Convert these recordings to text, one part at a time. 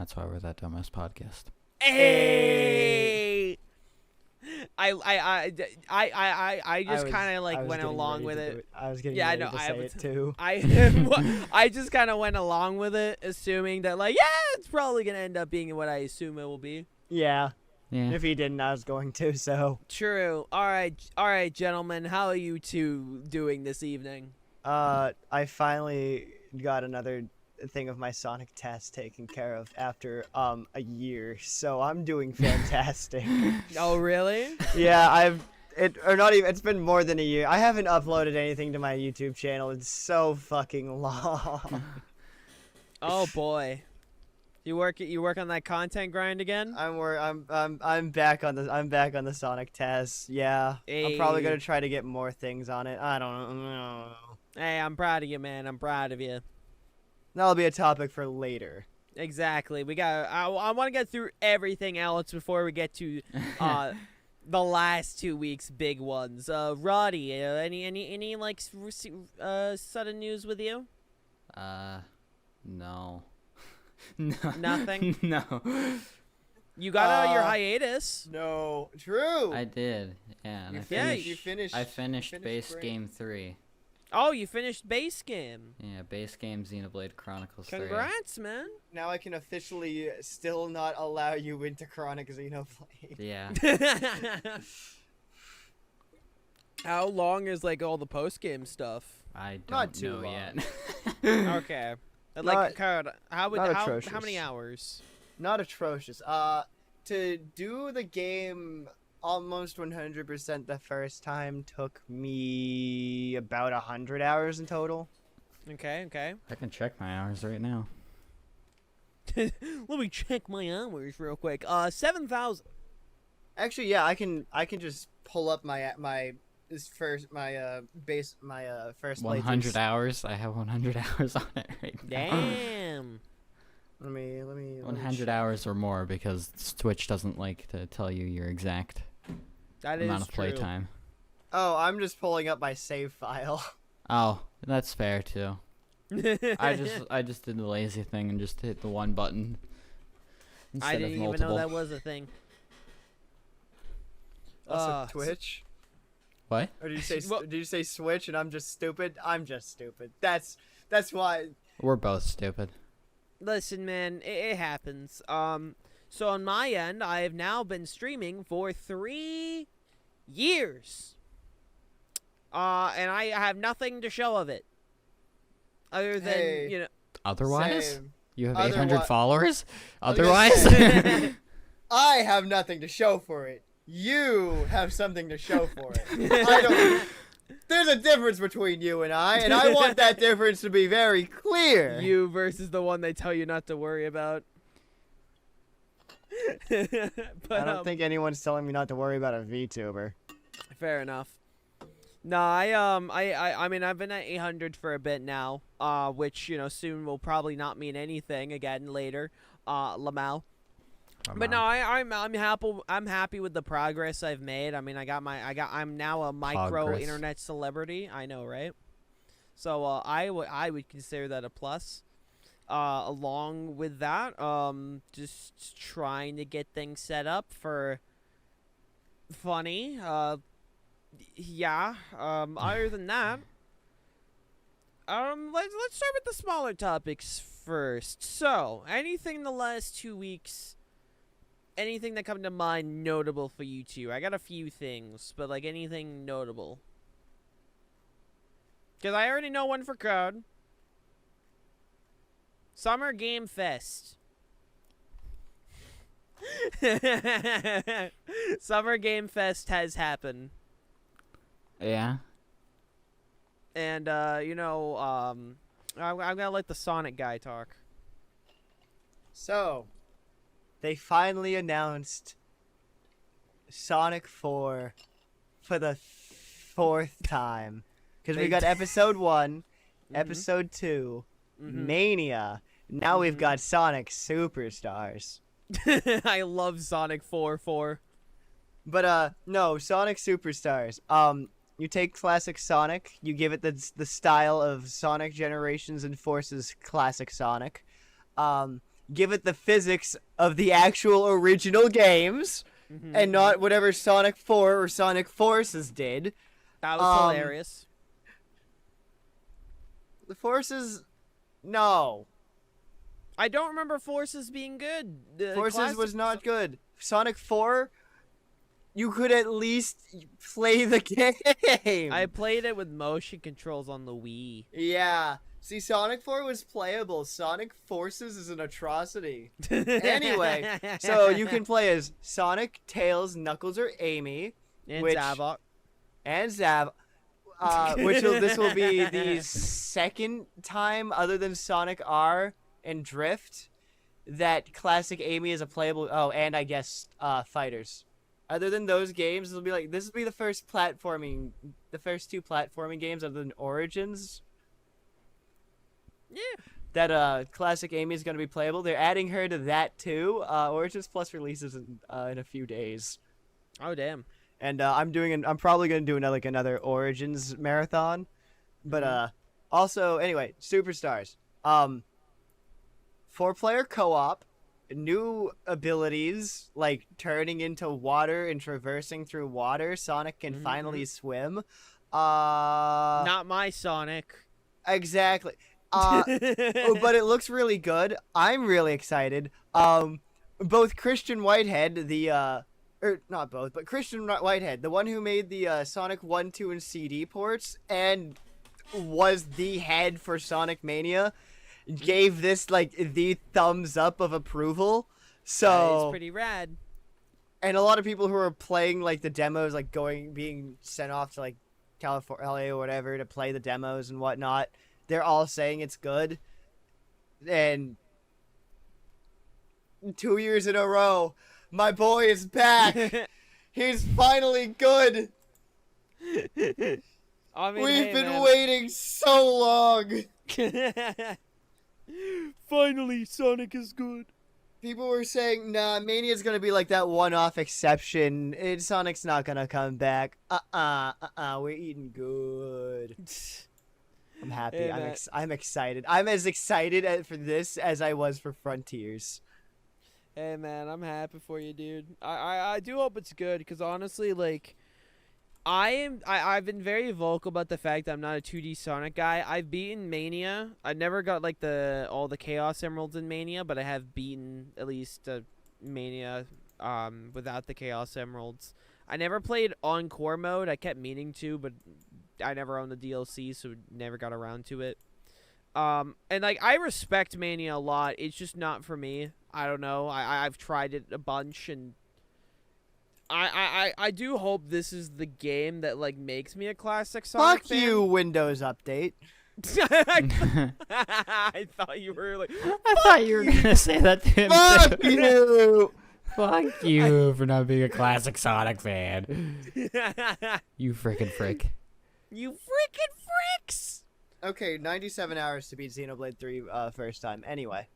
that's why we're that dumbass podcast. Hey! I just kind of like went along with it. I was getting Yeah, I ready know. to say it too. I just kind of went along with it, assuming that like, yeah, it's probably gonna end up being what I assume it will be. Yeah. Yeah. If he didn't, I was going to. So. True. All right, gentlemen. How are you two doing this evening? I finally got another thing of my Sonic test taken care of after a year, so I'm doing fantastic. Oh, really? Yeah, it's been more than a year. I haven't uploaded anything to my YouTube channel. It's so fucking long. Oh boy. You work on that content grind again? I'm back on the Sonic test. Yeah. I'm probably going to try to get more things on it. I don't know. Hey, I'm proud of you, man. I'm proud of you. That'll be a topic for later. Exactly. I want to get through everything else before we get to the last 2 weeks' big ones. Roddy, any like sudden news with you? No. No. Nothing? No. You got out of your hiatus. No. True. I did. Yeah. And You finished. I finished base great. game 3. Oh, you finished base game. Yeah, base game Xenoblade Chronicles 3. Congrats, man. Now I can officially still not allow you into Chronic Xenoblade. Yeah. How long is like all the post game stuff? I don't Not too know long. yet. Okay. Like, Kurt, how atrocious. many hours? Not atrocious. To do the game almost 100% the first time took me about 100 hours in total. Okay. I can check my hours right now. Let me check my hours real quick. 7,000. Actually, yeah, I can just pull up my first 100 playthroughs. hours. I have 100 hours on it right now. Damn. Let me 100 hours or more, because Twitch doesn't like to tell you your exact That amount is of play true. time. Oh, I'm just pulling up my save file. Oh, that's fair too. I just did the lazy thing and just hit the one button instead I didn't of even multiple. know that was a thing. Also, Twitch. What? Or did you say Well- did you say Switch and I'm just stupid? I'm just stupid. That's why. We're both stupid. Listen, man, it happens. So on my end, I have now been streaming for 3 years. And I have nothing to show of it. Other than, Hey. you know... Otherwise, Same. you have Otherwi- 800 followers. I was gonna Otherwise, say, I have nothing to show for it. You have something to show for it. I don't. There's a difference between you and I want that difference to be very clear. You versus the one they tell you not to worry about. But, I don't think anyone's telling me not to worry about a VTuber. Fair enough. No, I mean, I've been at 800 for a bit now, which, you know, soon will probably not mean anything again later, Lamau. But no, I'm happy with the progress I've made. I mean, I'm now a micro Progress. internet celebrity. I know, right? So I would consider that a plus. Along with that, just trying to get things set up for funny. Yeah. Other than that, let's start with the smaller topics first. So, anything in the last 2 weeks? Anything that come to mind notable for you two? I got a few things, but like anything notable? Because I already know one for Code. Summer Game Fest. Summer Game Fest has happened. yeah. And, you know, I'm gonna let the Sonic guy talk. So, they finally announced Sonic 4 for the 4th time. Because we got Episode 1, Episode 2, Mania. Now we've got Sonic Superstars. I love Sonic 4. But, no, Sonic Superstars. You take classic Sonic, you give it the style of Sonic Generations and Forces classic Sonic. give it the physics of the actual original games, and not whatever Sonic 4 or Sonic Forces did. That was hilarious. The Forces, no. I don't remember Forces being good. Forces was not good. Sonic 4, you could at least play the game. I played it with motion controls on the Wii. Yeah. See, Sonic 4 was playable. Sonic Forces is an atrocity. Anyway, so you can play as Sonic, Tails, Knuckles, or Amy. And which, Zavok. And Zav. This will be the second time, other than Sonic R and Drift, that Classic Amy is a playable. Oh, and I guess Fighters. Other than those games, it'll be like this will be the first two platforming games other than Origins. Yeah. That Classic Amy is going to be playable. They're adding her to that too. Origins Plus releases in a few days. Oh damn. And I'm probably going to do another Origins marathon. But also anyway, Superstars. 4-player co-op, new abilities like turning into water and traversing through water. Sonic can finally swim. Not my Sonic. Exactly. But it looks really good. I'm really excited. Both Christian Whitehead, not both, but Christian Whitehead, the one who made the Sonic 1, 2, and CD ports and was the head for Sonic Mania, gave this like the thumbs up of approval. So it's pretty rad. And a lot of people who are playing like the demos, like being sent off to like California, LA, or whatever to play the demos and whatnot, they're all saying it's good. And 2 years in a row, my boy is back. He's finally good. I mean, We've been waiting so long. Finally, Sonic is good. People were saying, nah, Mania's gonna be like that one-off exception. Sonic's not gonna come back. We're eating good. I'm happy. Hey, I'm excited. I'm as excited for this as I was for Frontiers. Hey man, I'm happy for you, dude. I do hope it's good, because honestly, like, I've been very vocal about the fact that I'm not a 2D Sonic guy. I've beaten Mania. I never got like all the Chaos Emeralds in Mania, but I have beaten at least Mania without the Chaos Emeralds. I never played Encore mode. I kept meaning to, but I never owned the DLC, so never got around to it. And like, I respect Mania a lot. It's just not for me. I don't know. I've tried it a bunch, and I do hope this is the game that like makes me a classic Sonic Fuck fan. you, Windows Update. I thought you were like. I thought you were gonna say that to him. Fuck too. you. Fuck you for not being a classic Sonic fan. You frickin' frick. You freaking fricks! Okay, 97 hours to beat Xenoblade 3 first time. Anyway.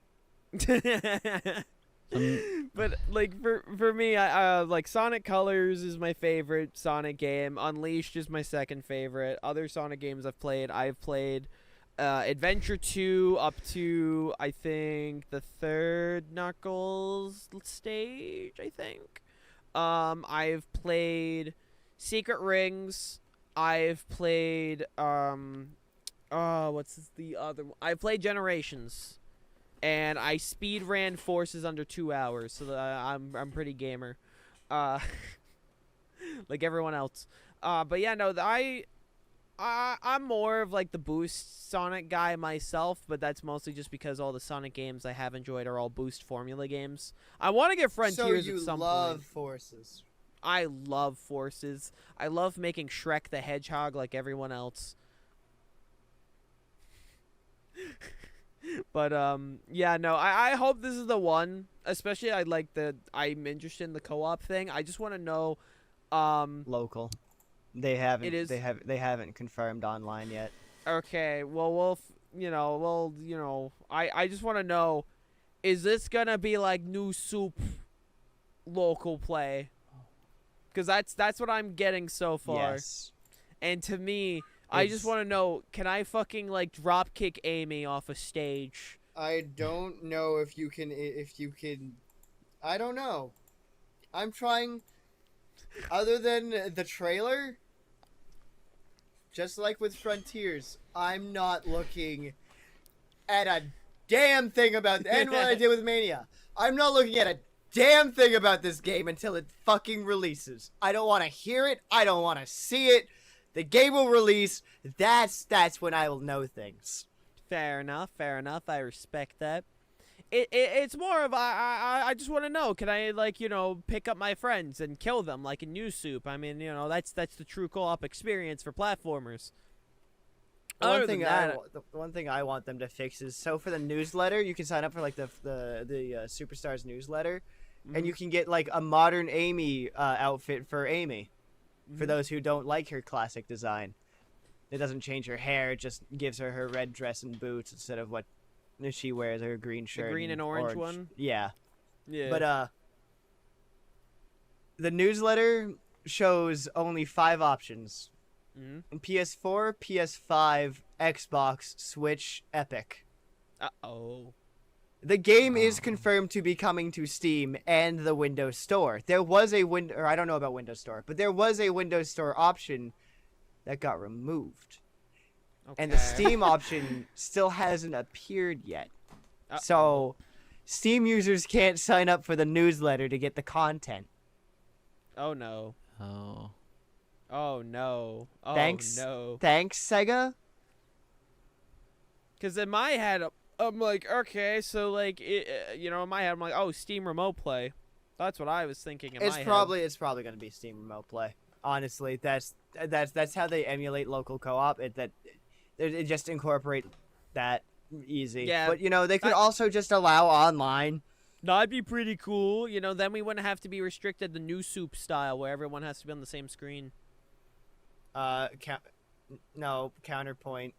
But like for me, I like Sonic Colors is my favorite Sonic game. Unleashed is my second favorite. Other Sonic games I've played Adventure 2 up to I think the third Knuckles stage, I think. I've played Secret Rings. I've played what's the other one? I played Generations. And I speed ran Forces under 2 hours, so I'm pretty gamer, like everyone else. But yeah, no, I'm more of like the Boost Sonic guy myself, but that's mostly just because all the Sonic games I have enjoyed are all Boost formula games. I want to get Frontiers at some point. So you love Forces. I love Forces. I love making Shrek the Hedgehog like everyone else. But yeah, no, I hope this is the one. Especially I'm interested in the co-op thing. I just want to know Local. They haven't It is- they haven't confirmed online yet. okay, well I just want to know, is this going to be like New Soup local play? Cuz that's what I'm getting so far. Yes. And to me, I just It's- want to know, can I fucking like drop kick Amy off a stage I don't know if you can. I don't know. I'm trying. Other than the trailer, just like with Frontiers, I'm not looking at a damn thing about. And what I did with Mania, I'm not looking at a damn thing about this game until it fucking releases. I don't want to hear it. I don't want to see it. The game will release. That's when I will know things. Fair enough. Fair enough. I respect that. It's more of I just want to know, can I, like, you know, pick up my friends and kill them like in New Soup? I mean, you know, that's the true co-op experience for platformers. The one thing I want them to fix is, so for the newsletter, you can sign up for like the Superstars newsletter, and you can get like a modern Amy outfit for Amy, for those who don't like her classic design. It doesn't change her hair; it just gives her red dress and boots instead of what she wears, her green shirt. The green and orange one. Yeah. Yeah. But the newsletter shows only 5 options. PS4, PS5, Xbox, Switch, Epic. Uh-oh. The game is confirmed to be coming to Steam and the Windows Store. There was a I don't know about Windows Store, but there was a Windows Store option that got removed. Okay. And the Steam option still hasn't appeared yet. So Steam users can't sign up for the newsletter to get the content. Oh no. Oh. Oh no. Oh Thanks. no. Thanks, Sega. Because in my head, I'm like, okay, so like, you know, in my head, I'm like, oh, Steam Remote Play. That's what I was thinking in my head. It's probably going to be Steam Remote Play. Honestly, that's how they emulate local co-op. It just incorporate that easy. Yeah. But you know, they could also just allow online. That'd be pretty cool. You know, then we wouldn't have to be restricted to New Soup style, where everyone has to be on the same screen. Counterpoint.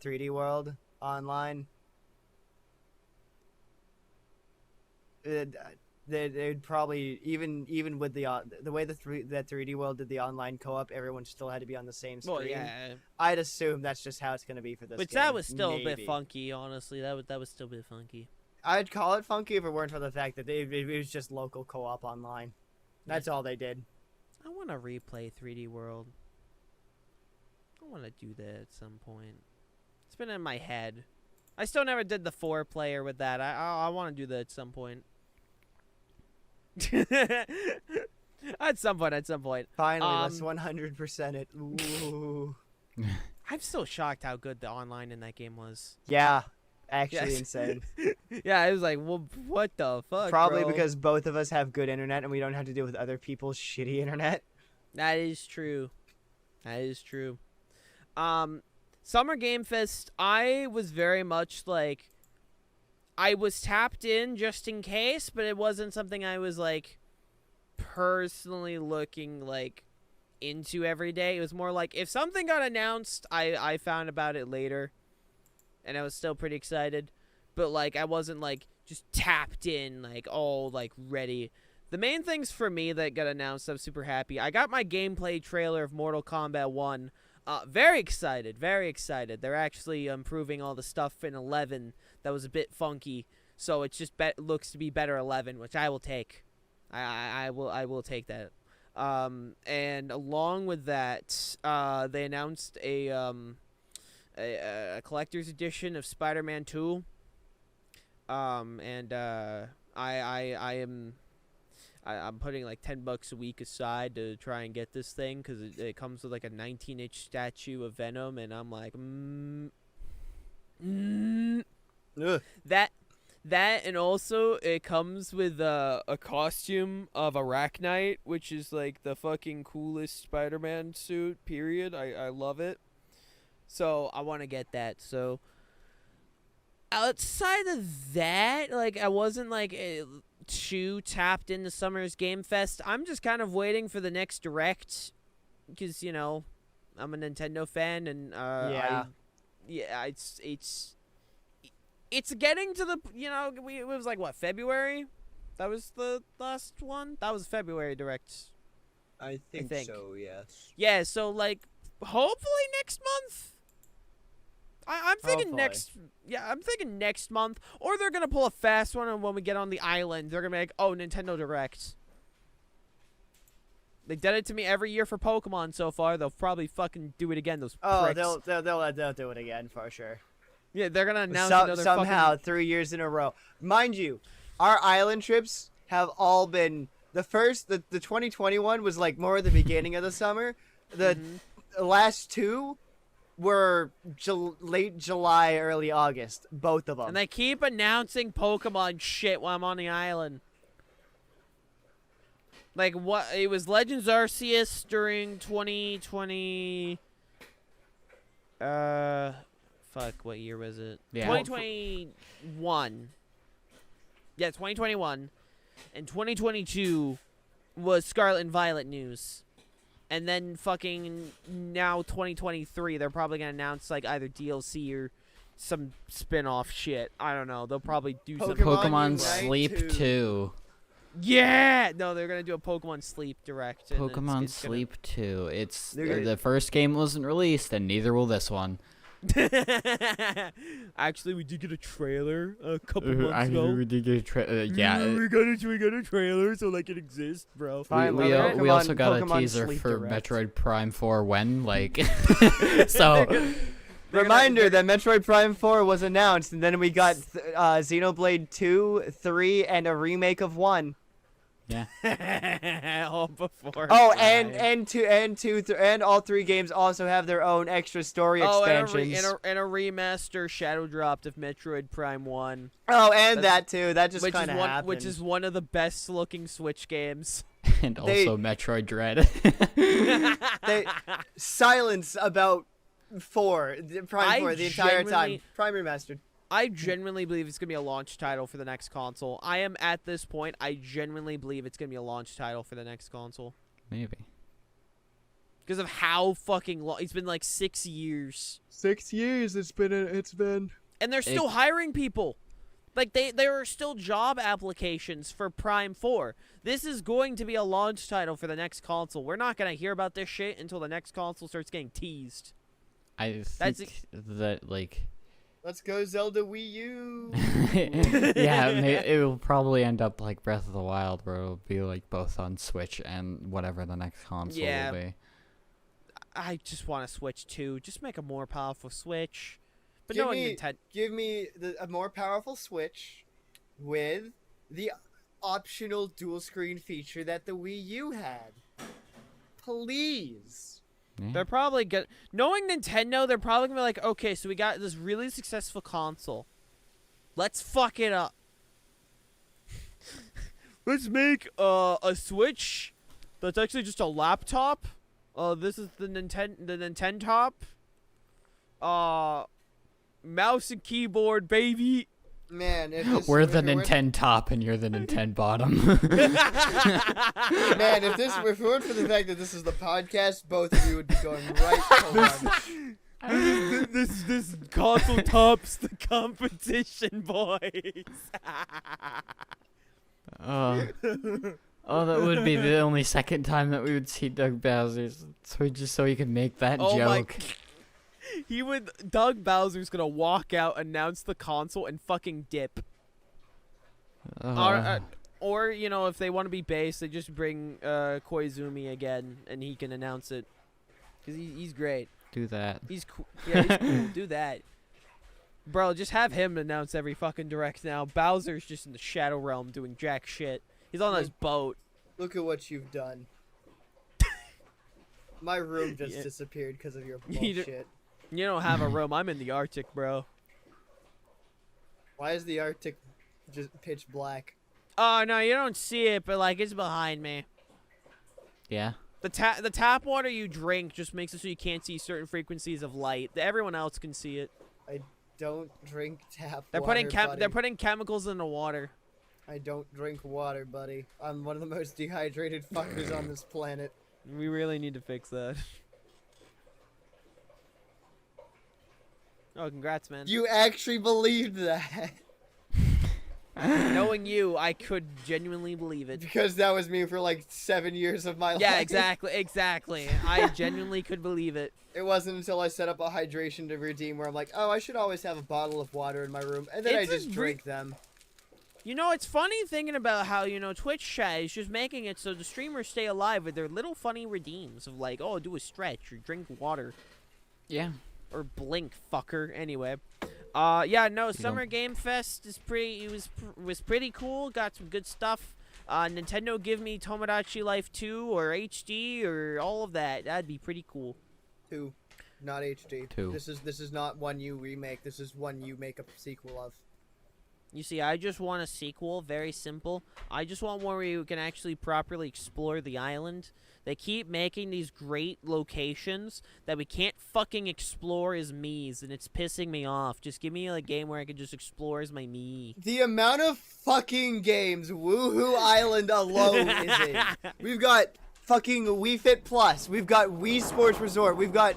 3D World online. They'd probably even with the way that 3D World did the online co-op, everyone still had to be on the same screen. Well, yeah. I'd assume that's just how it's gonna be for this. Which game. that was still a bit Maybe. funky, honestly. That was still a bit funky. I'd call it funky if it weren't for the fact that it was just local co-op online. That's all they did. I want to replay 3D World. I want to do that at some point. It's been in my head. I still never did the 4-player with that. I want to do that at some point. At some point. Finally, let's 100% it. Ooh. I'm still shocked how good the online in that game was. Yeah, actually Yes. insane. Yeah, I was like, well, what the fuck, Probably bro? because both of us have good internet and we don't have to deal with other people's shitty internet. That is true. That is true. Summer Game Fest, I was very much like, I was tapped in just in case, but it wasn't something I was like personally looking like into every day. It was more like if something got announced, I found about it later, and I was still pretty excited, but like I wasn't like just tapped in, like all like ready. The main things for me that got announced, I'm super happy. I got my gameplay trailer of Mortal Kombat 1. Very excited, very excited. They're actually improving all the stuff in 11 that was a bit funky, so it just looks to be better 11, which I will take. I will take that. And along with that, they announced a collector's edition of Spider-Man 2. I'm putting like $10 a week aside to try and get this thing because it comes with like a 19-inch statue of Venom, and I'm like, that, and also it comes with a costume of Arachnite, which is like the fucking coolest Spider-Man suit. Period. I love it. So I want to get that. So outside of that, like I wasn't like too tapped into Summer's Game Fest. I'm just kind of waiting for the next Direct because, you know, I'm a Nintendo fan, and it's getting to the, you know, it was like what, February? That was the last one. That was February Direct. I think think. so. Yes. Yeah, so like hopefully next month I'm thinking Hopefully. I'm thinking next month, or they're gonna pull a fast one, and when we get on the island, they're gonna be like, "Oh, Nintendo Direct." They did it to me every year for Pokemon so far. They'll probably fucking do it again. Those pricks. They'll do it again for sure. Yeah, they're gonna announce another somehow fucking... 3 years in a row. Mind you, our island trips have all been the 2021 was like more at the beginning of the summer. The last two were late July, early August, both of them. And they keep announcing Pokemon shit while I'm on the island. Like, what? It was Legends Arceus during 2020. Fuck, what year was it? Yeah. 2021. Yeah, 2021. And 2022 was Scarlet and Violet news. And then fucking now 2023, they're probably going to announce, like, either DLC or some spin-off shit. I don't know. They'll probably do something. Pokemon Unite Sleep 2. Yeah! No, they're going to do a Pokemon Sleep Direct. And Pokemon it's gonna... Sleep 2. It's They're the first game wasn't released, and neither will this one. Actually, we did get a trailer a couple months ago. We did get a Yeah, we got a trailer, so like it exists, bro. Fine, we also got Pokemon a teaser Sleep for Direct. Metroid Prime 4 when, like, so. Reminder that Metroid Prime 4 was announced, and then we got Xenoblade 2, 3, and a remake of 1. Yeah. All before. Oh, time. and all 3 games also have their own extra story expansions. And a remaster shadow dropped of Metroid Prime 1. Oh, and that too. That just Which kind is of one, happened. which is one of the best looking Switch games. And also Metroid Dread. Silence about 4, Prime 4, the entire time. genuinely- Prime remastered. I genuinely believe it's gonna be a launch title for the next console. I am at this point. I genuinely believe it's gonna be a launch title for the next console Maybe. because of how fucking long. It's been like 6 years, 6 years it's been. and they're still hiring people. Like there are still job applications for Prime 4. This is going to be a launch title for the next console. We're not gonna hear about this shit until the next console starts getting teased. I think that, like... Let's go Zelda Wii U. Yeah, it will probably end up like Breath of the Wild, where it'll be like both on Switch and whatever the next console will be. I just want a Switch 2. Just make a more powerful Switch. But Give knowing me- Nintendo... Give me a more powerful Switch with the optional dual screen feature that the Wii U had. Please. Yeah. They're probably good. Knowing Nintendo, they're probably gonna be like, okay, so we got this really successful console. Let's fuck it up. Let's make a Switch that's actually just a laptop. This is the Nintendo top. Mouse and keyboard, baby. Man, We're the Nintendo top and you're the Nintendo bottom. Man, if it weren't for the fact that this is the podcast, both of you would be going right home. This console tops the competition, boys. Oh, that would be the only second time that we would see Doug Bowser, so he could make that joke. Doug Bowser's gonna walk out, announce the console, and fucking dip. Or you know, if they want to be base, they just bring Koizumi again, and he can announce it. Cause he's great. Do that. He's cool. Yeah, he's cool. Do that, bro. Just have him announce every fucking direct now. Bowser's just in the Shadow Realm doing jack shit. He's on his boat. Look at what you've done. My room just disappeared because of your bullshit. You don't have a room. I'm in the Arctic, bro. Why is the Arctic just pitch black? Oh no, you don't see it, but like it's behind me. Yeah. The tap water you drink just makes it so you can't see certain frequencies of light. Everyone else can see it. I don't drink tap They're water, putting buddy. they're putting chemicals in the water. I don't drink water, buddy. I'm one of the most dehydrated fuckers on this planet. We really need to fix that. Oh, congrats, man. You actually believed that? Knowing you, I could genuinely believe it. Because that was me for like 7 years of my life. Yeah, exactly. I genuinely could believe it. It wasn't until I set up a hydration to redeem where I'm like, oh, I should always have a bottle of water in my room, and then It's I just drink them. You know, it's funny thinking about how, Twitch chat is just making it so the streamers stay alive with their little funny redeems of like, oh, do a stretch or drink water. Yeah. Or blink, fucker. Anyway. Yeah, no, Summer Game Fest is was pretty cool. Got some good stuff. Nintendo give me Tomodachi Life 2 or HD or all of that. That'd be pretty cool. 2, not HD. 2. This is not one you remake. This is one you make a sequel of. You see, I just want a sequel, very simple. I just want one where you can actually properly explore the island. They keep making these great locations that we can't fucking explore as me's, and it's pissing me off. Just give me a game where I can just explore as my me. The amount of fucking games Woohoo Island alone is in. We've got fucking Wii Fit Plus. We've got Wii Sports Resort. We've got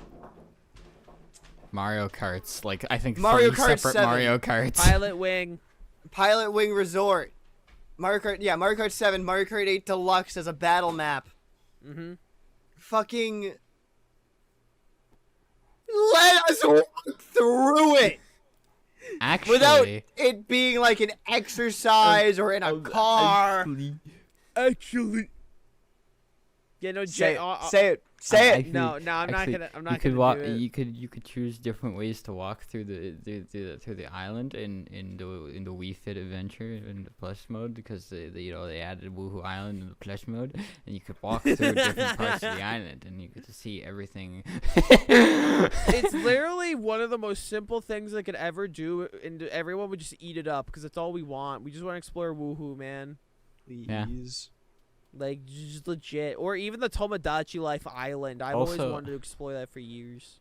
Mario Karts. Like, I think Mario 3 Kart separate 7. Mario Karts. Pilot Wing. Pilot Wing Resort. Mario Kart 7, Mario Kart 8 Deluxe as a battle map. Mm-hmm. Fucking let us walk through it Actually, without it being like an exercise or in a car. Actually. Yeah, no, Say it. No, I'm not gonna. I'm not you could gonna walk. do it. You could choose different ways to walk through the island in the Wii Fit Adventure in the plush mode, because they added Woohoo Island in the plush mode, and you could walk through different parts of the island, and you get to see everything. It's literally one of the most simple things I could ever do, and everyone would just eat it up because that's all we want. We just want to explore Woohoo, man. Please. Yeah. Like, just legit. Or even the Tomodachi Life Island. I've always Also- wanted to explore that for years.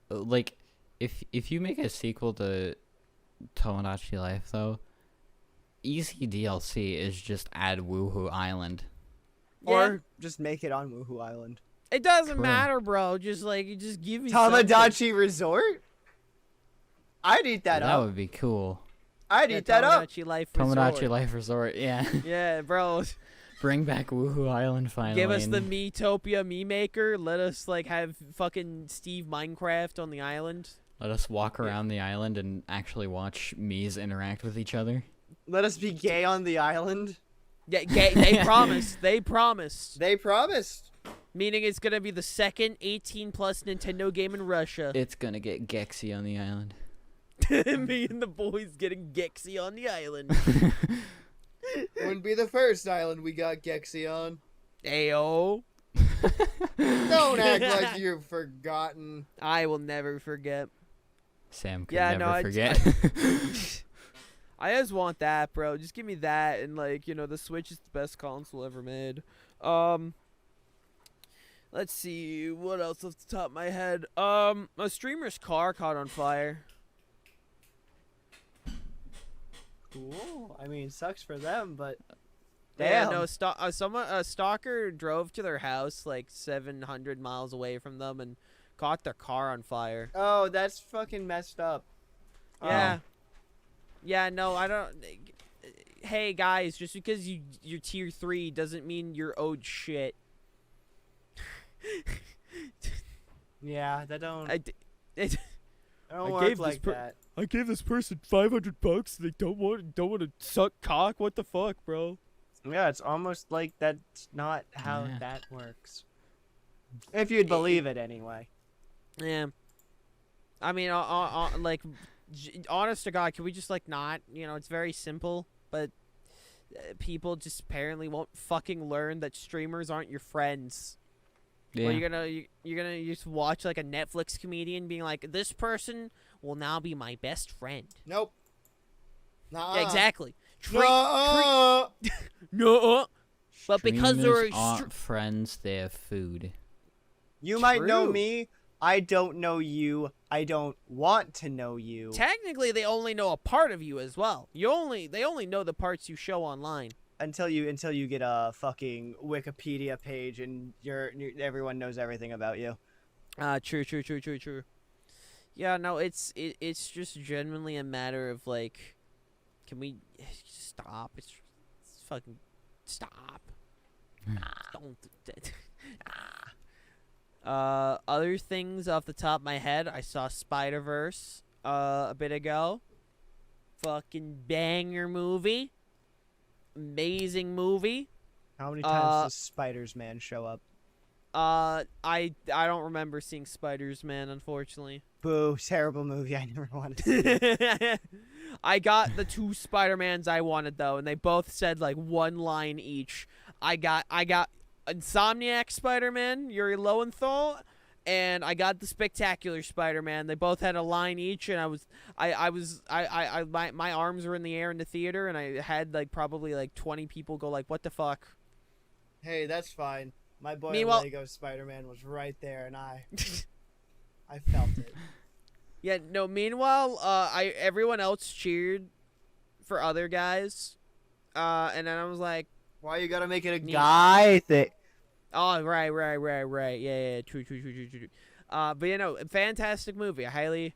Like, if you make a sequel to Tomodachi Life, though, easy DLC is just add Woohoo Island. Or just make it on Woohoo Island. It doesn't True. matter, bro. Just give me something. Tomodachi Resort? I'd eat that That up. would be cool. I'd Yeah, eat that up. Tomodachi Life Tomodachi Resort. Life Resort, yeah. Yeah, bro. Bring back Woohoo Island finally. Give us the and Miitopia Me Maker. Let us have fucking Steve Minecraft on the island. let us walk around the island and actually watch Mii's interact with each other. Let us be gay on the island. Yeah, they promised. They promised. They promised. Meaning it's gonna be the second 18+ Nintendo game in Russia. It's gonna get Gexy on the island. Me and the boys getting Gexy on the island. Wouldn't be the first island we got Gexy on. Ayo. Don't act like you've forgotten. I will never forget. Sam could Yeah, never no, forget. I just want that, bro. Just give me that, and the Switch is the best console ever made. Let's see what else off the top of my head. A streamer's car caught on fire. Cool. I mean, sucks for them, but Yeah, damn. no, a stalker drove to their house like 700 miles away from them and caught their car on fire. Oh, that's fucking messed up. Yeah. Yeah, no, I don't. Hey guys, just because you're tier 3 doesn't mean you're owed shit. Yeah, that don't. I don't I work gave this like per- that. I gave this person $500. They don't want to suck cock. What the fuck, bro? Yeah, it's almost like that's not how Yeah. that works. If you'd believe it, anyway. Yeah. I mean, honest to God, can we just not? It's very simple, but people just apparently won't fucking learn that streamers aren't your friends. Yeah. Well, you're gonna just watch a Netflix comedian being like, this person will now be my best friend. Nope. Nah. Yeah, exactly. No. No. But because they're Streamers aren't friends, they have food. You might know True. me. I don't know you. I don't want to know you. technically they only know a part of you as well. They only know the parts you show online. Until you get a fucking Wikipedia page and everyone knows everything about you. True. Yeah, no, it's just genuinely a matter of Can we stop? It's fucking stop. Don't. Other things off the top of my head, I saw Spider-Verse a bit ago. Fucking banger movie. Amazing movie. How many times does Spider-Man show up? I don't remember seeing Spider-Man, unfortunately. Boo, terrible movie. I never wanted to see it. I got the 2 Spider-Mans I wanted though, and they both said like 1 line each. I got Insomniac Spider-Man, Yuri Lowenthal, and I got the Spectacular Spider-Man. They both had a line each, and my arms were in the air in the theater, and I had like probably like 20 people go like, "What the fuck?" Hey, that's fine. My boy Meanwhile- Lego Spider-Man was right there, and I felt it. Yeah, no. Meanwhile, everyone else cheered for other guys, and then I was like, Why you gotta make it a Neat. guy thing? "Oh, right. Yeah, true. But you know, fantastic movie. I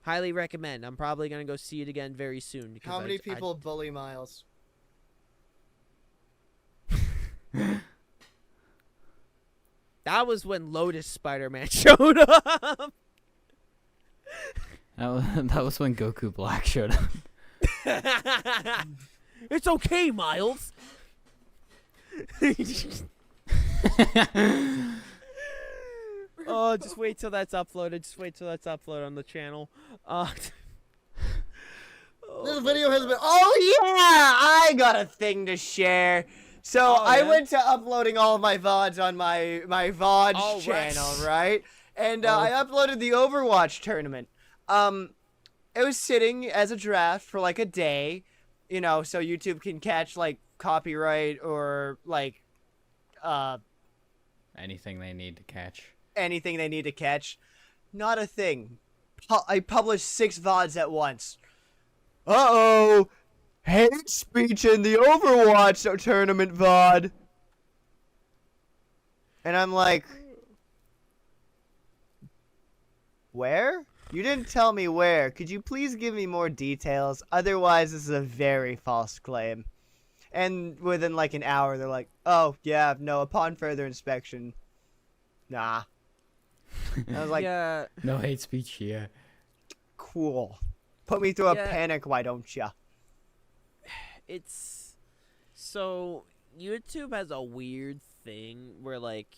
highly recommend. I'm probably gonna go see it again very soon. Because How many people bully Miles? That was when Lotus Spider-Man showed up. That was when Goku Black showed up. It's okay, Miles. Oh, just wait till that's uploaded. Just wait till that's uploaded on the channel. This video has been. Oh yeah, I got a thing to share. So I went to uploading all of my VODs on my VOD channel, right? And I uploaded the Overwatch tournament. It was sitting as a draft for like a day, you know, so YouTube can catch like copyright or like Anything they need to catch. anything they need to catch. Not a thing. I published 6 VODs at once. Uh-oh! Hate speech in the Overwatch tournament VOD. And I'm like, where? You didn't tell me where. Could you please give me more details? Otherwise, this is a very false claim. And within like an hour, they're like, oh, yeah, no, upon further inspection. Nah. I was like, yeah. No hate speech here. cool. Put me through a Yeah. panic, why don't ya? It's so YouTube has a weird thing where like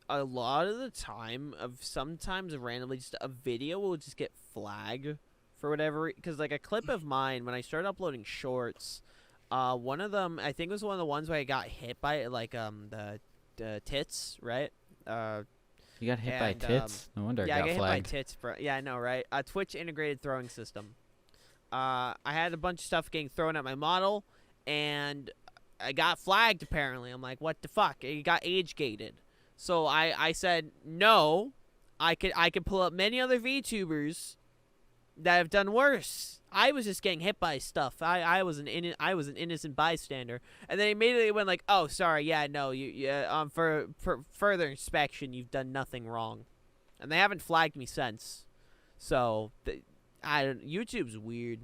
a lot of the time sometimes randomly just a video will just get flagged for whatever, because like a clip of mine when I started uploading shorts, one of them I think was one of the ones where I got hit by like the tits, right? You got hit by And, tits? No wonder Yeah, I I got got hit by flagged. tits, bro. Yeah, I know, right? A Twitch integrated throwing system. I had a bunch of stuff getting thrown at my model, and I got flagged. Apparently, I'm like, what the fuck? It got age gated. So I said no. I could pull up many other VTubers that have done worse. I was just getting hit by stuff. I was an innocent bystander, and then immediately went like, oh, sorry, yeah, no, for further inspection, you've done nothing wrong, and they haven't flagged me since. So YouTube's weird.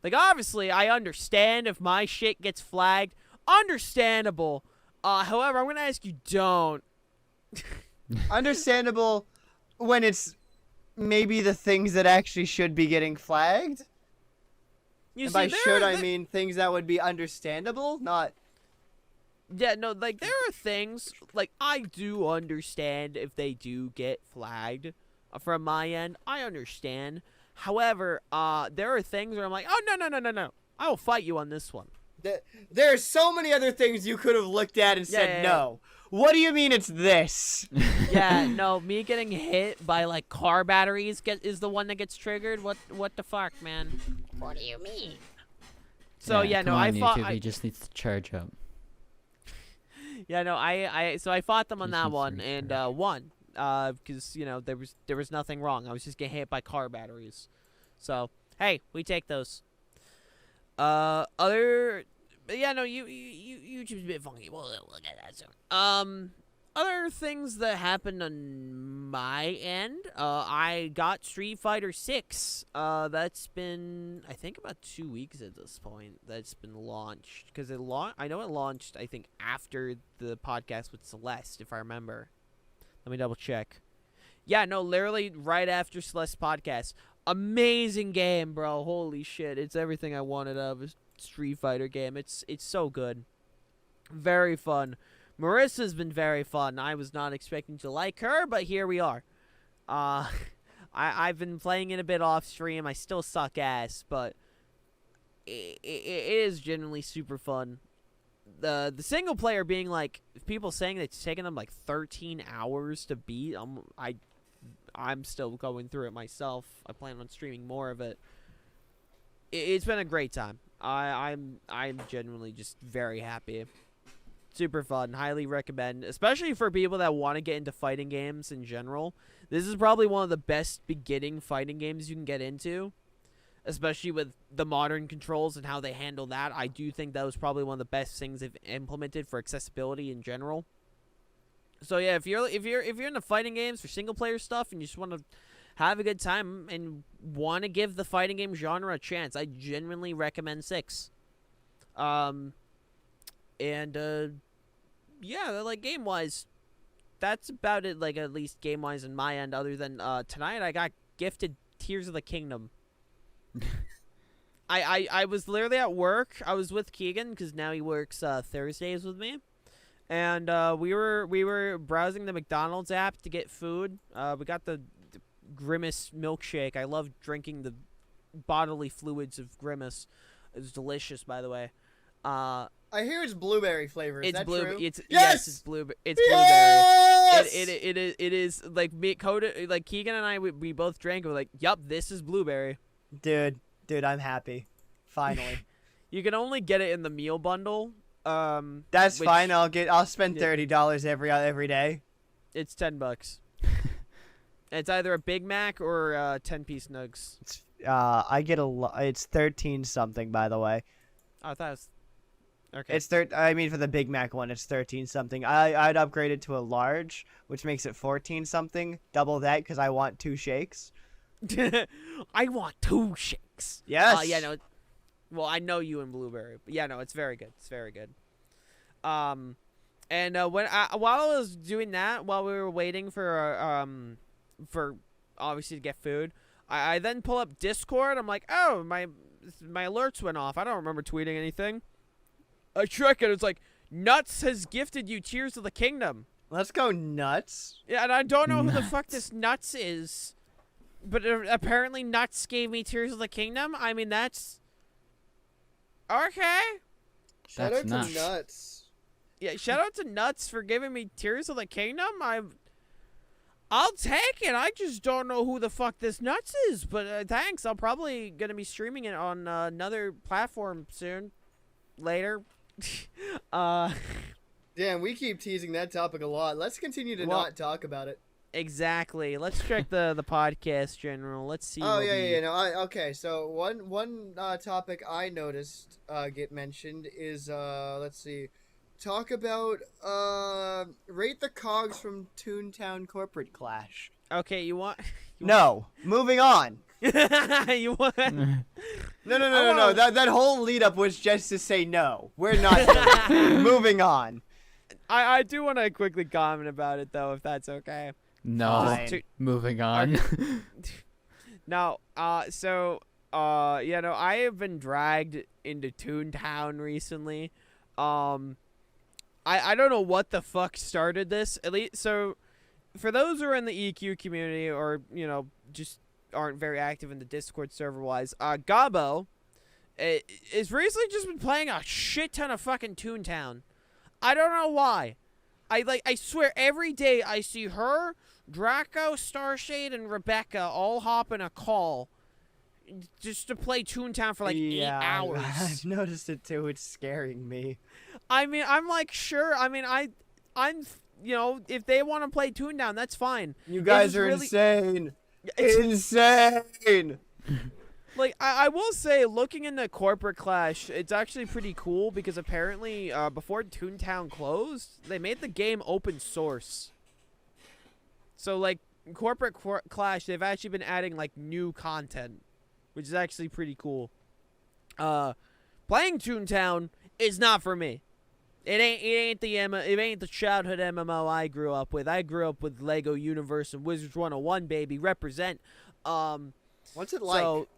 Like, obviously, I understand if my shit gets flagged, understandable. However, I'm gonna ask you, don't. Understandable when it's maybe the things that actually should be getting flagged. You And see, by there should, are I mean things that would be understandable, not... Yeah, no, like, there are things, like, I do understand if they do get flagged from my end. I understand. However, there are things where I'm like, oh, no. I will fight you on this one. There are so many other things you could have looked at and said no. What do you mean it's this? Yeah, no, me getting hit by, like, car batteries is the one that gets triggered? What the fuck, man? What do you mean? So, yeah, come no, on, I fought... YouTube, he just needs to charge up. Yeah, no, so I fought them on He that needs to one and recharge. won. Because you know there was nothing wrong. I was just getting hit by car batteries. So hey, we take those. But yeah, no, YouTube's a bit funky. We'll get that soon. Other things that happened on my end, I got Street Fighter 6. That's been, I think, about 2 weeks at this point. That's been launched because I know it launched, I think, after the podcast with Celeste, if I remember. Let me double check. Yeah, no, literally right after Celeste podcast. Amazing game, bro. Holy shit! It's everything I wanted out of a Street Fighter game. It's so good. Very fun. Marissa's been very fun. I was not expecting to like her, but here we are. I've been playing it a bit off stream. I still suck ass, but it is genuinely super fun. The single player being like, people saying that it's taken them like 13 hours to beat. I'm still going through it myself. I plan on streaming more of it. It's been a great time. I'm genuinely just very happy. Super fun. Highly recommend, especially for people that want to get into fighting games in general. This is probably one of the best beginning fighting games you can get into, especially with the modern controls and how they handle that. I do think that was probably one of the best things they've implemented for accessibility in general. So yeah, if you're into fighting games for single player stuff and you just want to have a good time and want to give the fighting game genre a chance, I genuinely recommend 6. Yeah, like, game-wise, that's about it, like, at least game-wise on my end, other than, tonight I got gifted Tears of the Kingdom. I was literally at work. I was with Keegan, because now he works, Thursdays with me. And, we were browsing the McDonald's app to get food. We got the Grimace milkshake. I love drinking the bodily fluids of Grimace. It was delicious, by the way. I hear it's blueberry flavor. Is that true? Yes, it's blueberry. It's Yes! blueberry. It is like me, Coda, like Keegan and I. We both drank. We're like, yup, this is blueberry. Dude, I'm happy. Finally. You can only get it in the meal bundle. That's fine. I'll spend $30 every day. It's $10. It's either a Big Mac or 10-piece nugs. I get it's 13 something, by the way. Oh, I thought it was okay. It's I mean, for the Big Mac one, it's 13 something. I'd upgrade it to a large, which makes it 14 something. Double that because I want 2 shakes. I want 2 shakes. Yes. Yeah, no. Well, I know you and blueberry, but yeah, no, it's very good. It's very good. And while I was doing that, while we were waiting for obviously to get food, I then pull up Discord. I'm like, oh, my alerts went off. I don't remember tweeting anything. I check it. It's like, Nuts has gifted you Tears of the Kingdom. Let's go Nuts. Yeah, and I don't know who the fuck this Nuts is, but apparently Nuts gave me Tears of the Kingdom. I mean, that's okay. Shout out That's to nuts. Nuts. Yeah, shout out to Nuts for giving me Tears of the Kingdom. I'll take it. I just don't know who the fuck this Nuts is, but thanks. I'm probably gonna be streaming it on another platform soon. Later. Damn, we keep teasing that topic a lot. Let's continue to not talk about it. Exactly. Let's check the podcast general. Let's see. Okay, so one topic I noticed get mentioned is let's see, talk about rate the cogs from Toontown Corporate Clash. Okay, you want? No. Moving on. You want? No. That whole lead up was just to say no. We're not doing it. Moving on. I do want to quickly comment about it though, if that's okay. No. Fine. Moving on. Now, I have been dragged into Toontown recently. I don't know what the fuck started this. At least, so for those who are in the EQ community or, just aren't very active in the Discord server-wise, Gabo is recently just been playing a shit ton of fucking Toontown. I don't know why. I swear every day I see her, Draco, Starshade, and Rebecca all hop in a call just to play Toontown for 8 hours. I've noticed it too. It's scaring me. I mean, I'm like, sure. I mean, I'm if they want to play Toontown, that's fine. You guys are insane. Insane. Like, I will say, looking into Corporate Clash, it's actually pretty cool because apparently, before Toontown closed, they made the game open source. So, like, Corporate Clash, they've actually been adding, like, new content, which is actually pretty cool. Playing Toontown is not for me. It ain't the childhood MMO I grew up with. I grew up with Lego Universe and Wizards 101, baby. Represent. What's it like? So,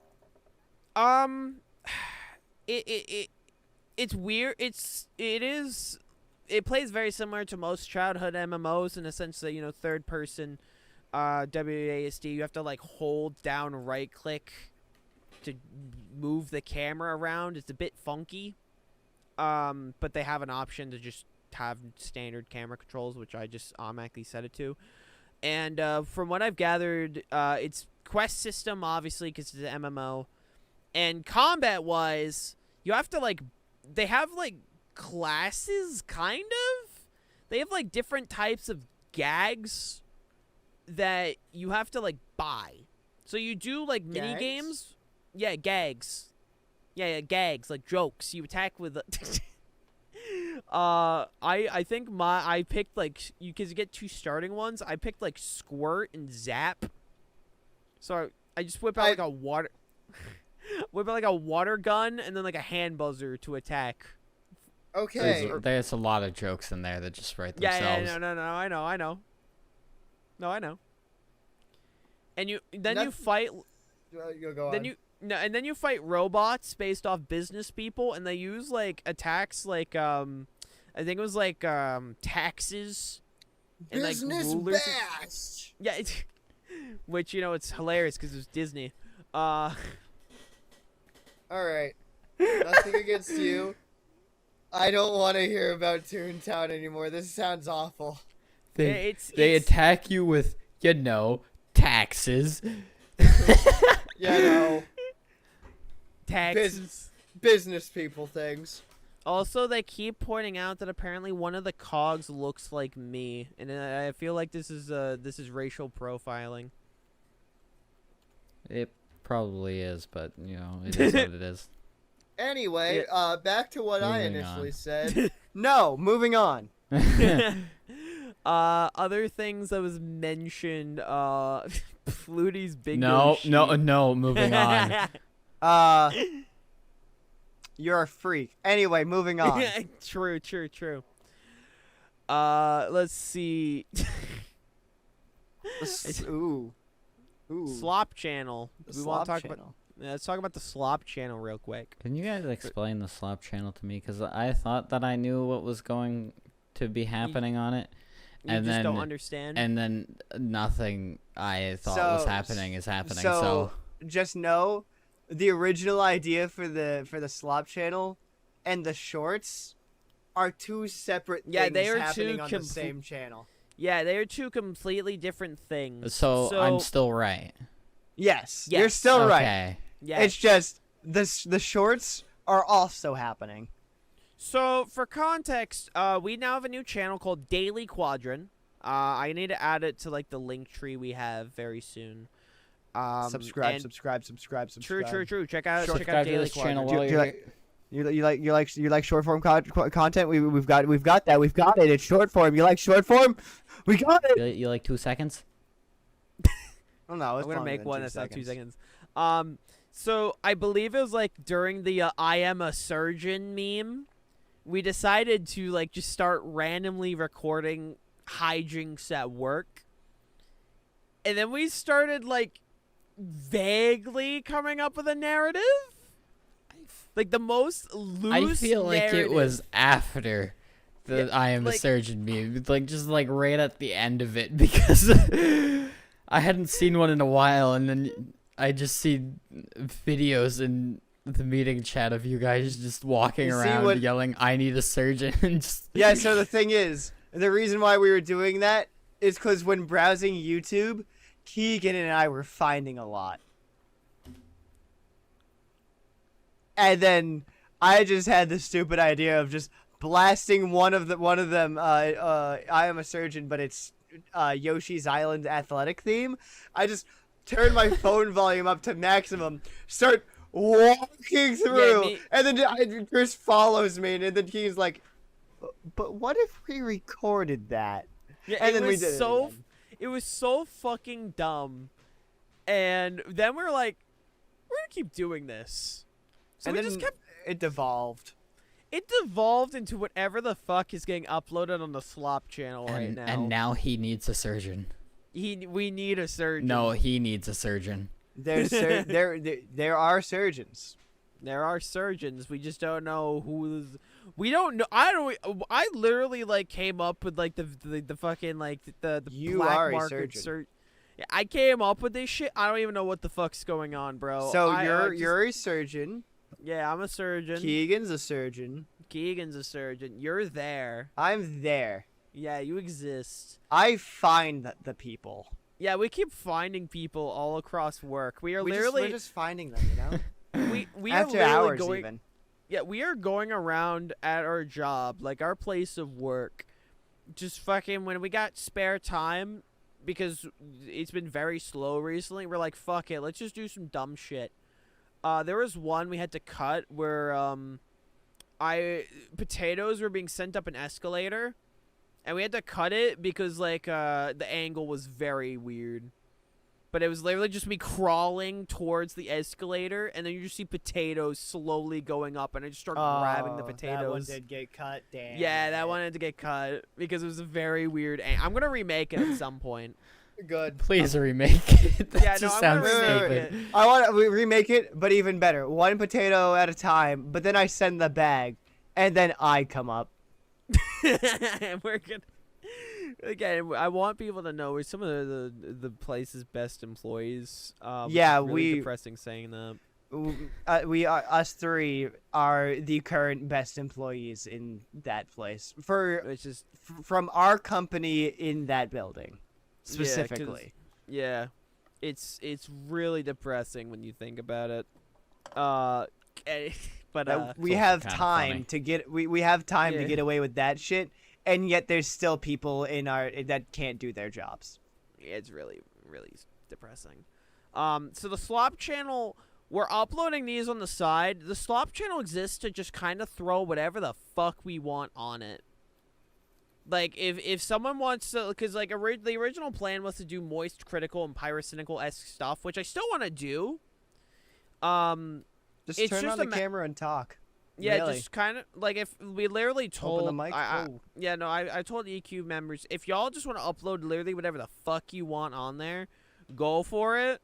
it's weird. It plays very similar to most childhood MMOs in the sense that, you know, third person, WASD. You have to like hold down right click to move the camera around. It's a bit funky. But they have an option to just have standard camera controls, which I just automatically set it to. And from what I've gathered, it's quest system, obviously, because it's an MMO. And combat-wise, you have to, like, they have, like, classes, kind of? They have, like, different types of gags that you have to, like, buy. So you do, like, mini-games. Yeah, gags. Yeah, gags, like jokes. You attack with... I think I picked, like... Because you get 2 starting ones. I picked, like, Squirt and Zap. So I just whip out, like, a water... whip out, like, a water gun and then, like, a hand buzzer to attack. Okay. There's a lot of jokes in there that just write themselves. Yeah, no, I know. No, I know. And you fight... You'll go on. No, and then you fight robots based off business people, and they use, like, attacks like, I think it was, like, taxes. And, Business like, rulers. bash! Yeah, which, you know, it's hilarious because it's Disney. Alright. Nothing against you. I don't want to hear about Toontown anymore. This sounds awful. They attack you with, you know, taxes. Yeah, no. Taxes. Business people things. Also, they keep pointing out that apparently one of the cogs looks like me, and I feel like this is racial profiling. It probably is, but, you know, it is what it is. Anyway, back to what I Moving initially on. said. No, moving on. Other things that was mentioned, Flutie's big No, sheep. moving on. You're a freak. Anyway, moving on. True. Let's see. Ooh. Slop channel. The We want to slop talk about. channel. Let's talk about the slop channel real quick. Can you guys explain the slop channel to me? Because I thought that I knew what was going to be happening on it. You And just then, don't understand. And then nothing I thought was happening is happening. So just know, the original idea for the slop channel and the shorts are 2 separate Yeah, things they are happening two on the same channel. Yeah, they are 2 completely different things. So I'm still right. Yes, Yes. you're still right. Okay. Yeah. It's just the shorts are also happening. So, for context, we now have a new channel called Daily Quadron. I need to add it to, like, the link tree we have very soon. Subscribe. True. Check out Subscribe to Daily this channel Quadron. while Do you're you like short form content? We've got that. We've got it. It's short form. You like short form? We got it. You like 2 seconds? Oh no, I'm gonna make one that's not 2 seconds. So I believe it was like during the "I am a surgeon" meme, we decided to like just start randomly recording hijinks at work, and then we started like vaguely coming up with a narrative, like the most loose. I feel like narrative. it was after the Yeah, I am a like- surgeon meme. It's like just like right at the end of it because I hadn't seen one in a while, and then I just see videos in the meeting chat of you guys just walking You see around what- yelling, "I need a surgeon!" and just Yeah. So the thing is, the reason why we were doing that is because when browsing YouTube, Keegan and I were finding a lot, and then I just had the stupid idea of just blasting one of them. I am a surgeon, but it's Yoshi's Island athletic theme. I just turn my phone volume up to maximum, start walking through, and then Chris follows me, and then he's like, "But what if we recorded that?" Yeah, And it then we was did so it again. it was so fucking dumb. And then we're like, we're gonna keep doing this. So And we then just kept. it devolved. It devolved into whatever the fuck is getting uploaded on the Slop channel right now. And now he needs a surgeon. We need a surgeon. No, he needs a surgeon. There are surgeons. There are surgeons. We just don't know who's. We don't know. I literally like came up with like the fucking like the You black are a market surgeon. Yeah, I came up with this shit. I don't even know what the fuck's going on, bro. So I you're a surgeon. Yeah, I'm a surgeon. Keegan's a surgeon. Keegan's a surgeon. You're there. I'm there. Yeah, you exist. I find the people. Yeah, we keep finding people all across work. We are We're literally just finding them, you know. we After are literally hours, going. even. Yeah, we are going around at our job, like our place of work, just fucking when we got spare time, because it's been very slow recently. We're like, fuck it, let's just do some dumb shit. There was one we had to cut where potatoes were being sent up an escalator, and we had to cut it because like the angle was very weird. But it was literally just me crawling towards the escalator, and then you just see potatoes slowly going up, and I just start grabbing the potatoes. That one did get cut. Damn. Yeah, that one had to get cut because it was a very weird. I'm gonna remake it at some point. Good. Please remake it. That Yeah, no, just I'm gonna sounds remake stupid. it. I want to remake it, but even better. One potato at a time, but then I send the bag, and then I come up. And we're gonna. Again, I want people to know we're some of the place's best employees. Yeah, it's really we- depressing saying that. Us three are the current best employees in that place It's just from our company in that building, specifically. yeah, it's really depressing when you think about it. But We also have kinda time funny. to get we have time to Yeah. get away with that shit, and yet there's still people in our that can't do their jobs. it's really depressing. So the Slop channel, we're uploading these on the side. The Slop channel exists to just kind of throw whatever the fuck we want on it. Like if someone wants to, because like the original plan was to do moist, critical, and pyrocynical-esque stuff, which I still want to do. Just It's turn just on a the ma- camera and talk. Yeah, Really. just kind of like if we literally told Open the mic. Oh. yeah, no, I told EQ members, if y'all just want to upload literally whatever the fuck you want on there, go for it.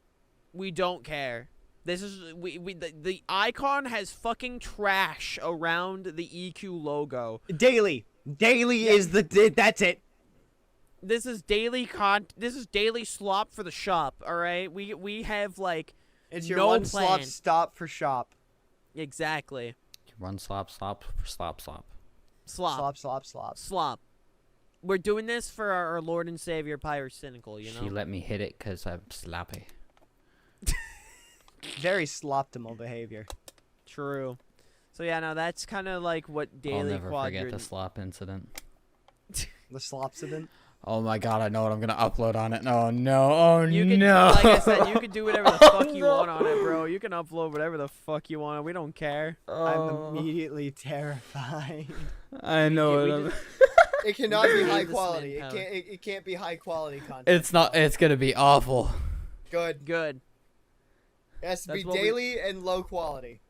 We don't care. This is the icon has fucking trash around the EQ logo. Daily is that's it. This is this is daily slop for the shop, all right? We have like It's your no one plan. stop for shop. Exactly. Run slop slop slop slop. Slop. We're doing this for our Lord and Savior Pyrocynical, you know. She let me hit it because I'm sloppy. Very sloptimal behavior. True. So yeah, no, that's kind of like what I'll daily never Quadron. forget the slop incident. The slopsident. Oh my god, I know what I'm gonna upload on it. Oh no, oh You can, no. like I said, you can do whatever the fuck you want on it, bro. You can upload whatever the fuck you want. We don't care. I'm immediately terrified. I know we what I'm... It cannot be high This quality. It manpower. can't. It can't be high quality content. It's not. It's gonna be awful. Good. Good. It has to That's be what we- daily and low quality.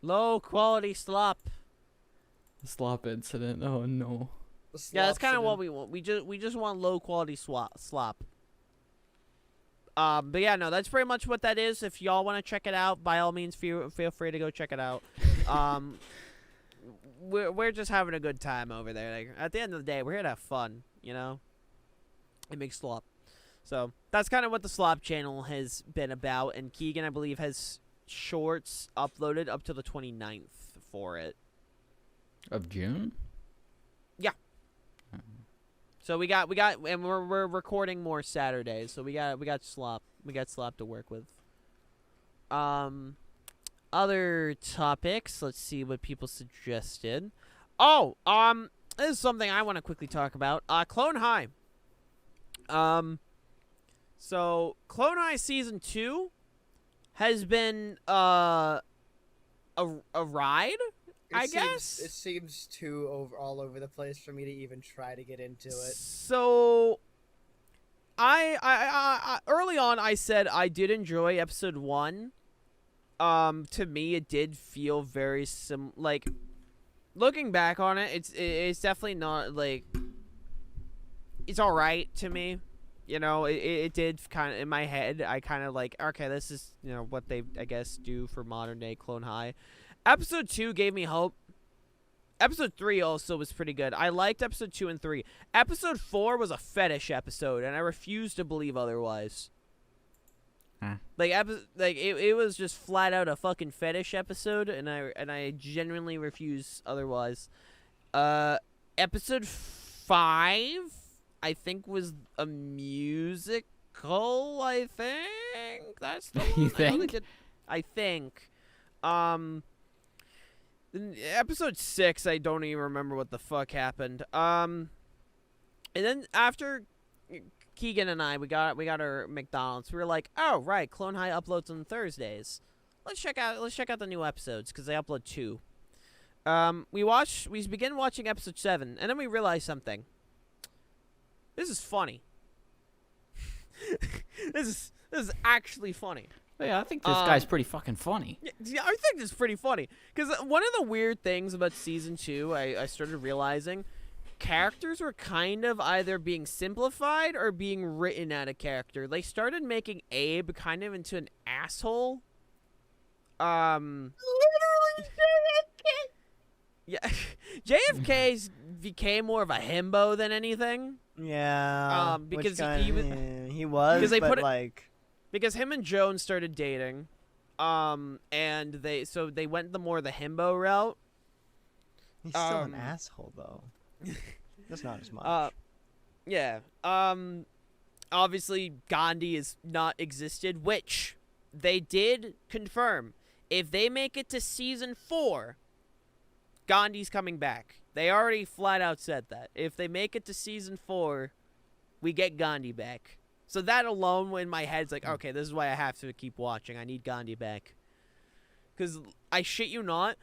Low quality slop. The slop incident. Oh no. The Yeah, that's kind of slopsident. what we want. We just want low quality slop. But yeah, no, that's pretty much what that is. If y'all want to check it out, by all means, feel free to go check it out. We're just having a good time over there. Like, at the end of the day, we're here to have fun, you know. And make slop. So that's kind of what the Slop channel has been about. And Keegan, I believe, has shorts uploaded up to the 29th for it. Of June? So we got, and we're recording more Saturdays. So we got slop to work with. Other topics. Let's see what people suggested. Oh, this is something I want to quickly talk about. Clone High. So Clone High season 2 has been a ride, I guess. It seems too all over the place for me to even try to get into it. So I early on I said I did enjoy episode 1. To me it did feel very like, looking back on it, it's definitely not like, it's all right to me. You know, it did kind of, in my head, I kind of like, okay, this is, you know, what they, I guess, do for modern day Clone High. Episode 2 gave me hope. Episode 3 also was pretty good. I liked episode 2 and 3. Episode 4 was a fetish episode, and I refuse to believe otherwise. Huh. Like, it was just flat out a fucking fetish episode, and I genuinely refuse otherwise. Episode 5, I think, was a musical. I think that's the one. You think? I think. Episode 6, I don't even remember what the fuck happened. And then after Keegan and I, we got our McDonald's. We were like, oh right, Clone High uploads on Thursdays. Let's check out the new episodes, because they upload 2. We begin watching episode 7, and then we realized something. This is funny. This is actually funny. Yeah, I think this guy's pretty fucking funny. Yeah, I think this is pretty funny. Because one of the weird things about season 2, I started realizing, characters were kind of either being simplified or being written out of character. They started making Abe kind of into an asshole. Literally JFK. Yeah, JFK became more of a himbo than anything. Yeah. Because he was. Because they but put it, like, because him and Joan started dating, and they went the himbo route. He's still an asshole though. That's not as much. Yeah. Obviously Gandhi is not existed, which they did confirm. If they make it to season 4, Gandhi's coming back. They already flat out said that. If they make it to season 4, we get Gandhi back. So that alone in my head's like, okay, this is why I have to keep watching. I need Gandhi back. Because I shit you not,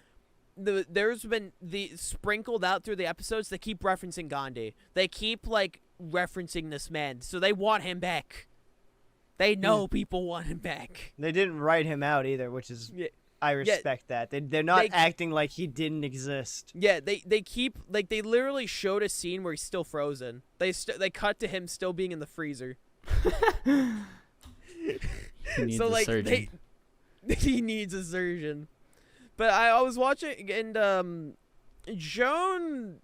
there's been sprinkled out through the episodes, they keep referencing Gandhi. They keep like referencing this man, so they want him back. They know people want him back. They didn't write him out either, which is I respect that. They're not acting like he didn't exist. Yeah, they keep like, they literally showed a scene where he's still frozen. They cut to him still being in the freezer. He needs so a like surgeon. he needs a surgeon. But I was watching, and Joan,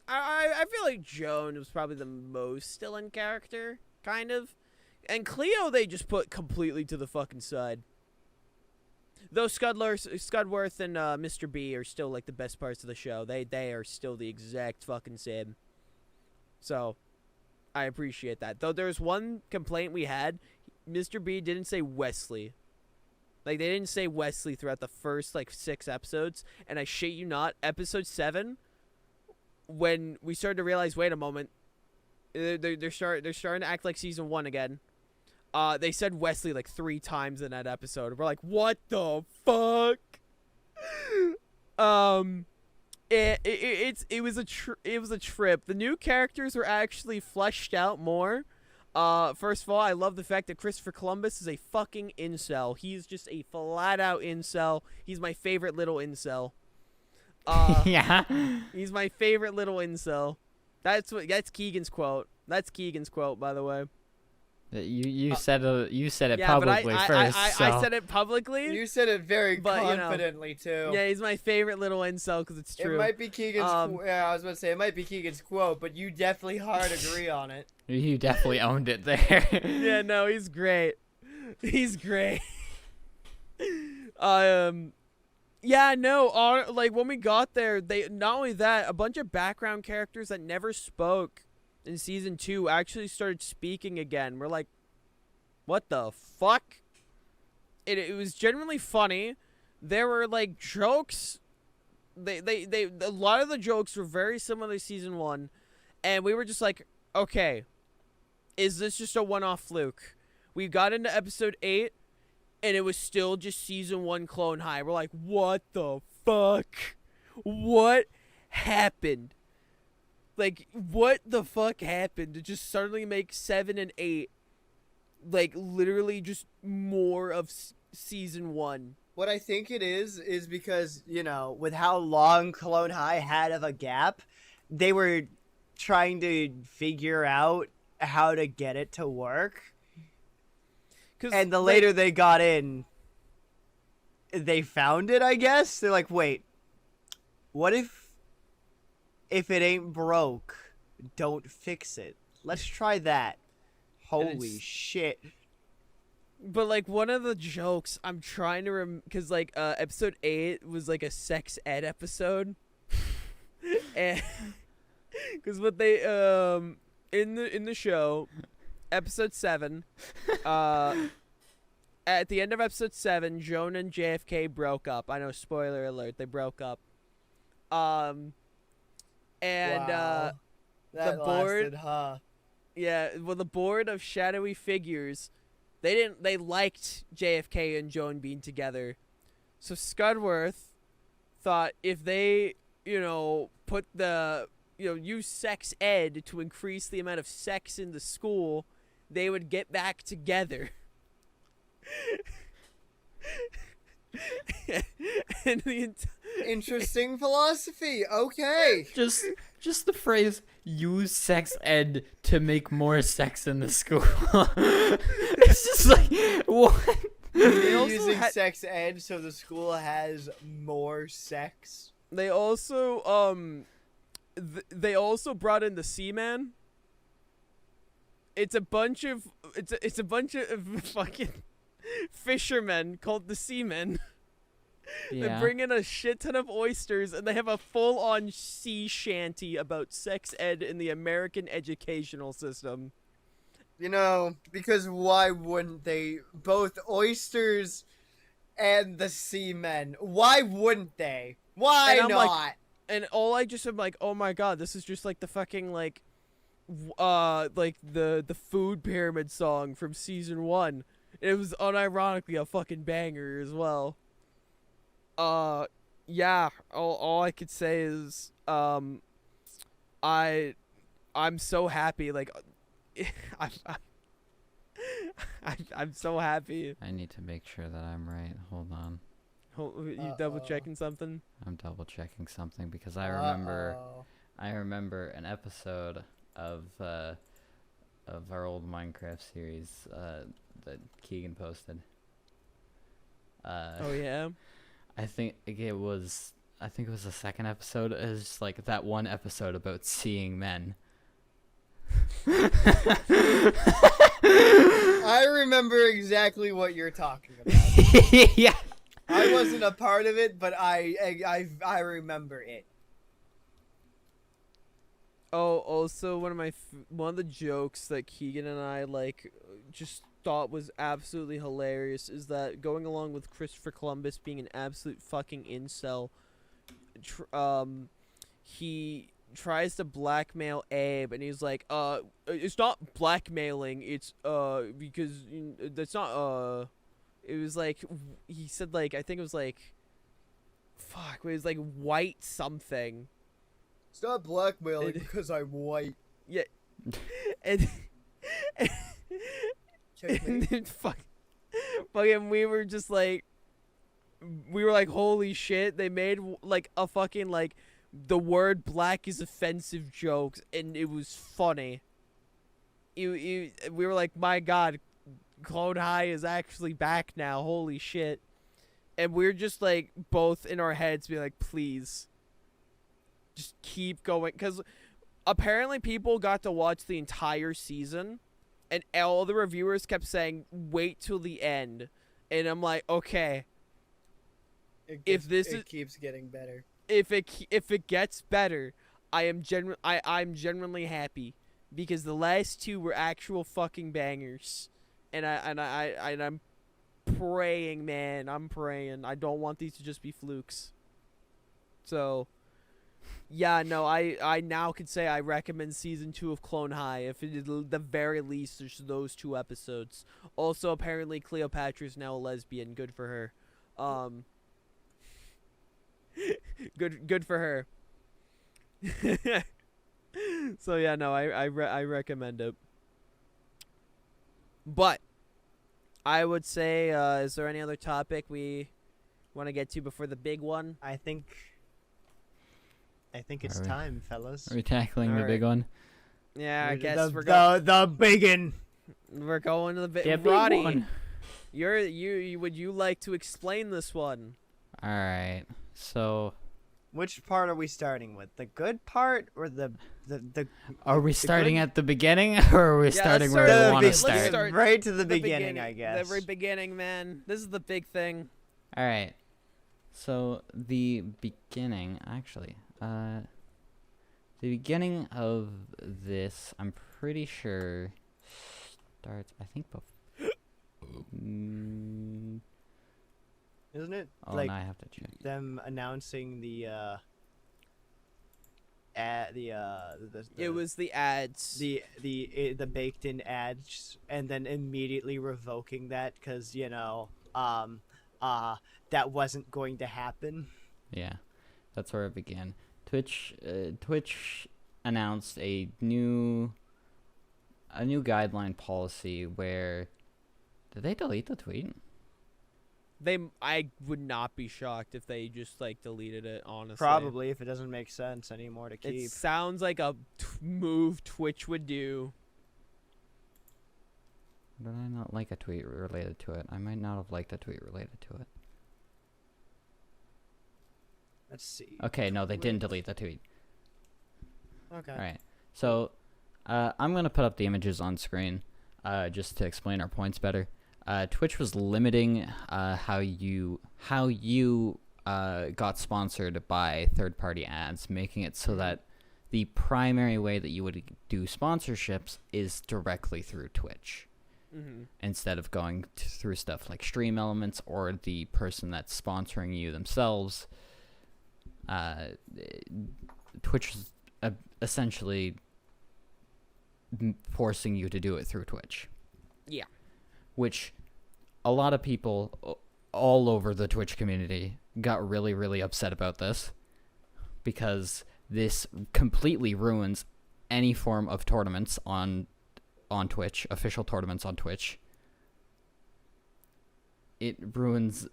I feel like Joan was probably the most still in character, kind of. And Cleo, they just put completely to the fucking side. Though Scudworth and Mr. B are still like the best parts of the show. They are still the exact fucking same. So, I appreciate that. Though there's one complaint we had, Mr. B didn't say Wesley. Like, they didn't say Wesley throughout the first, like, 6 episodes. And I shit you not, episode 7, when we started to realize, wait a moment, they're starting to act like season 1 again. They said Wesley, like, 3 times in that episode. We're like, what the fuck? It was a trip. The new characters were actually fleshed out more. First of all, I love the fact that Christopher Columbus is a fucking incel. He's just a flat-out incel. He's my favorite little incel. Yeah. He's my favorite little incel. That's Keegan's quote. That's Keegan's quote, by the way. You said it yeah, publicly but first. I said it publicly. You said it very but, confidently too. Yeah, he's my favorite little incel because it's true. It might be Keegan's. Yeah, I was about to say it might be Keegan's quote, but you definitely hard agree on it. You definitely owned it there. Yeah, no, he's great. He's great. Yeah, no, like when we got there, they not only that, a bunch of background characters that never spoke in season 2 actually started speaking again. We're like, what the fuck? It was genuinely funny. There were like jokes. They a lot of the jokes were very similar to season 1, and we were just like, okay, is this just a one-off fluke? We got into episode 8, and it was still just season 1 Clone High. We're like, what the fuck? What happened? Like, what the fuck happened to just suddenly make 7 and 8, like, literally just more of season 1? What I think it is because, with how long Clone High had of a gap, they were trying to figure out how to get it to work. And the later they got in, they found it, I guess. They're like, wait, what if it ain't broke, don't fix it? Let's try that. Holy shit. But, like, one of the jokes I'm trying to because, like, episode 8 was, like, a sex ed episode. And because what they, in the show, episode 7, at the end of episode 7, Joan and JFK broke up. I know, spoiler alert, they broke up. And, Wow. That the board, lasted, huh? yeah, well, the board of shadowy figures, they liked JFK and Joan being together. So Scudworth thought if they, put use sex ed to increase the amount of sex in the school, they would get back together. And Interesting philosophy. Okay. Just the phrase "use sex ed to make more sex in the school." It's just like, what? Using sex ed so the school has more sex. They also they also brought in the Seaman. It's a bunch of fucking fishermen called the Seamen. Yeah. They bring in a shit ton of oysters, and they have a full-on sea shanty about sex ed in the American educational system. Because why wouldn't they? Both oysters and the seamen. Why wouldn't they? Why And I'm not? like- And all I just am like, oh my god, this is just like the fucking like the food pyramid song from season 1. It was unironically a fucking banger as well. Yeah, all I could say is I'm so happy, like I'm so happy. I need to make sure that I'm right. Hold on. You double checking something? I'm double checking something because I Uh-oh. remember an episode of our old Minecraft series that Keegan posted. Oh yeah. I think it was the second episode. Is like that one episode about seeing men. I remember exactly what you're talking about. Yeah. I wasn't a part of it, but I remember it. Oh, also one of the jokes that Keegan and I just thought was absolutely hilarious is that going along with Christopher Columbus being an absolute fucking incel, he tries to blackmail Abe, and he's like, it's not blackmailing, it's because that's not it was like he said, like, I think it was like, fuck, it was like white something. It's not blackmailing because I'm white. Yeah. and Check me. and then fucking we were like, holy shit, they made like a fucking like the word black is offensive jokes, and it was funny. We were like, my god, Clone High is actually back now, holy shit. And we're just like both in our heads being like, please just keep going, because apparently people got to watch the entire season, and all the reviewers kept saying wait till the end, and I'm like, okay, It keeps getting better. if it gets better, I'm genuinely happy, because the last two were actual fucking bangers, and I'm praying, man, I'm praying. I don't want these to just be flukes. So Yeah, no, I now could say I recommend season 2 of Clone High. If it is the very least, there's those 2 episodes. Also, apparently Cleopatra's now a lesbian. Good for her. Good for her. So yeah, no, I recommend it. But I would say, is there any other topic we want to get to before the big one? I think it's Are we- time, fellas. Are we tackling the All big right. one? Yeah, I guess the, we're going. the biggin. We're going to the big. Yeah, big Roddy, one. would you like to explain this one? All right. So, Which part are we starting with? The good part or the are we starting good- at the beginning, or are we let's starting start where at we the want to let's start? start right to the The beginning, I guess. The very beginning, man. This is the big thing. All right. So the beginning, actually, the beginning of this, I'm pretty sure starts. I think before. Isn't it Oh, like now I have to check. them announcing the It was the ads. the baked in ads and then immediately revoking that because that wasn't going to happen. Yeah, that's where it began. Twitch announced a new guideline policy where did they delete the tweet? I would not be shocked if they just like deleted it. Honestly, Probably if it doesn't make sense anymore to keep. It sounds like a move Twitch would do. Did I not like a tweet related to it? I might not have liked a tweet related to it. Let's see. Okay, no, they didn't delete the tweet. Okay. All right. So, I'm gonna put up the images on screen, just to explain our points better. Twitch was limiting how you got sponsored by third-party ads, making it so that the primary way that you would do sponsorships is directly through Twitch, instead of going through stuff like Stream Elements or the person that's sponsoring you themselves. Twitch is essentially forcing you to do it through Twitch. Yeah. Which a lot of people all over the Twitch community got really, really upset about this, because this completely ruins any form of tournaments on Twitch, official tournaments on Twitch. It ruins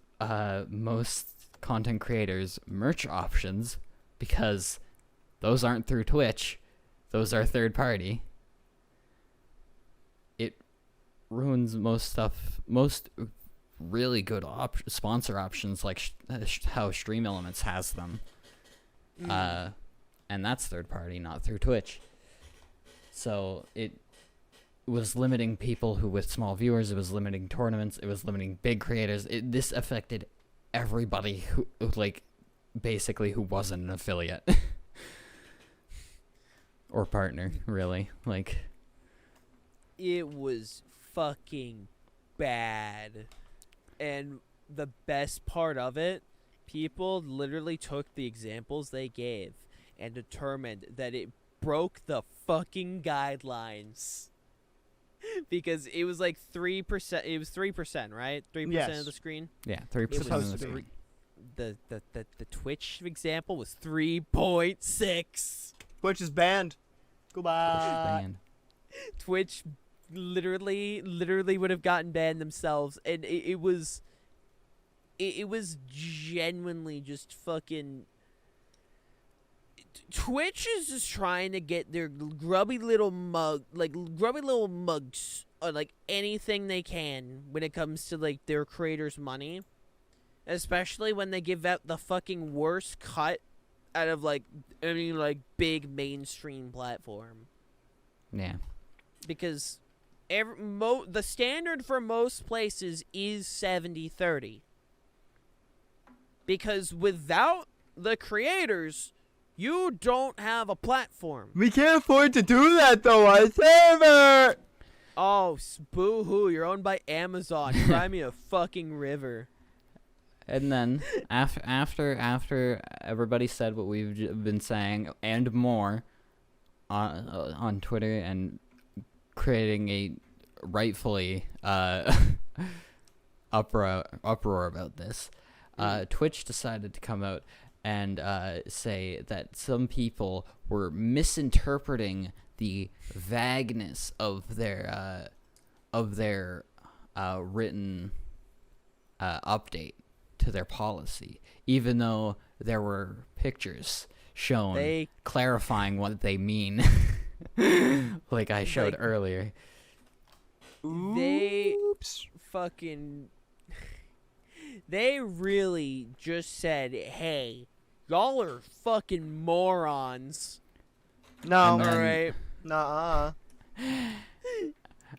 most content creators' merch options, because those aren't through Twitch, those are third party. It ruins most really good sponsor options, like how Stream Elements has them. And that's third party, not through Twitch. So it was limiting people who with small viewers, it was limiting tournaments, it was limiting big creators. This affected everybody who, like, basically who wasn't an affiliate. Or partner, really. Like, It was fucking bad. And the best part of it, people literally took the examples they gave and determined that it broke the fucking guidelines. Because it was like 3%. It was 3%, right? 3% Yes. of the screen. yeah, 3% supposed of the to be. screen. The Twitch example was 3.6. Twitch is banned. Goodbye. Banned. Twitch literally would have gotten banned themselves, and it was genuinely just fucking. Twitch is just trying to get their grubby little mugs on like anything they can when it comes to like their creators' money, especially when they give out the fucking worst cut out of like any like big mainstream platform. Yeah. Because the standard for most places is 70-30. Because without the creators, you don't have a platform. We can't afford to do that though, our server. Oh, boo-hoo, you're owned by Amazon. Cry me a fucking river. And then after everybody said what we've been saying and more on Twitter and creating a rightfully uproar about this, Twitch decided to come out and say that some people were misinterpreting the vagueness of their written update to their policy, even though there were pictures shown clarifying what they mean, like I showed earlier. They really just said, hey, y'all are fucking morons. No. Alright. Nuh-uh.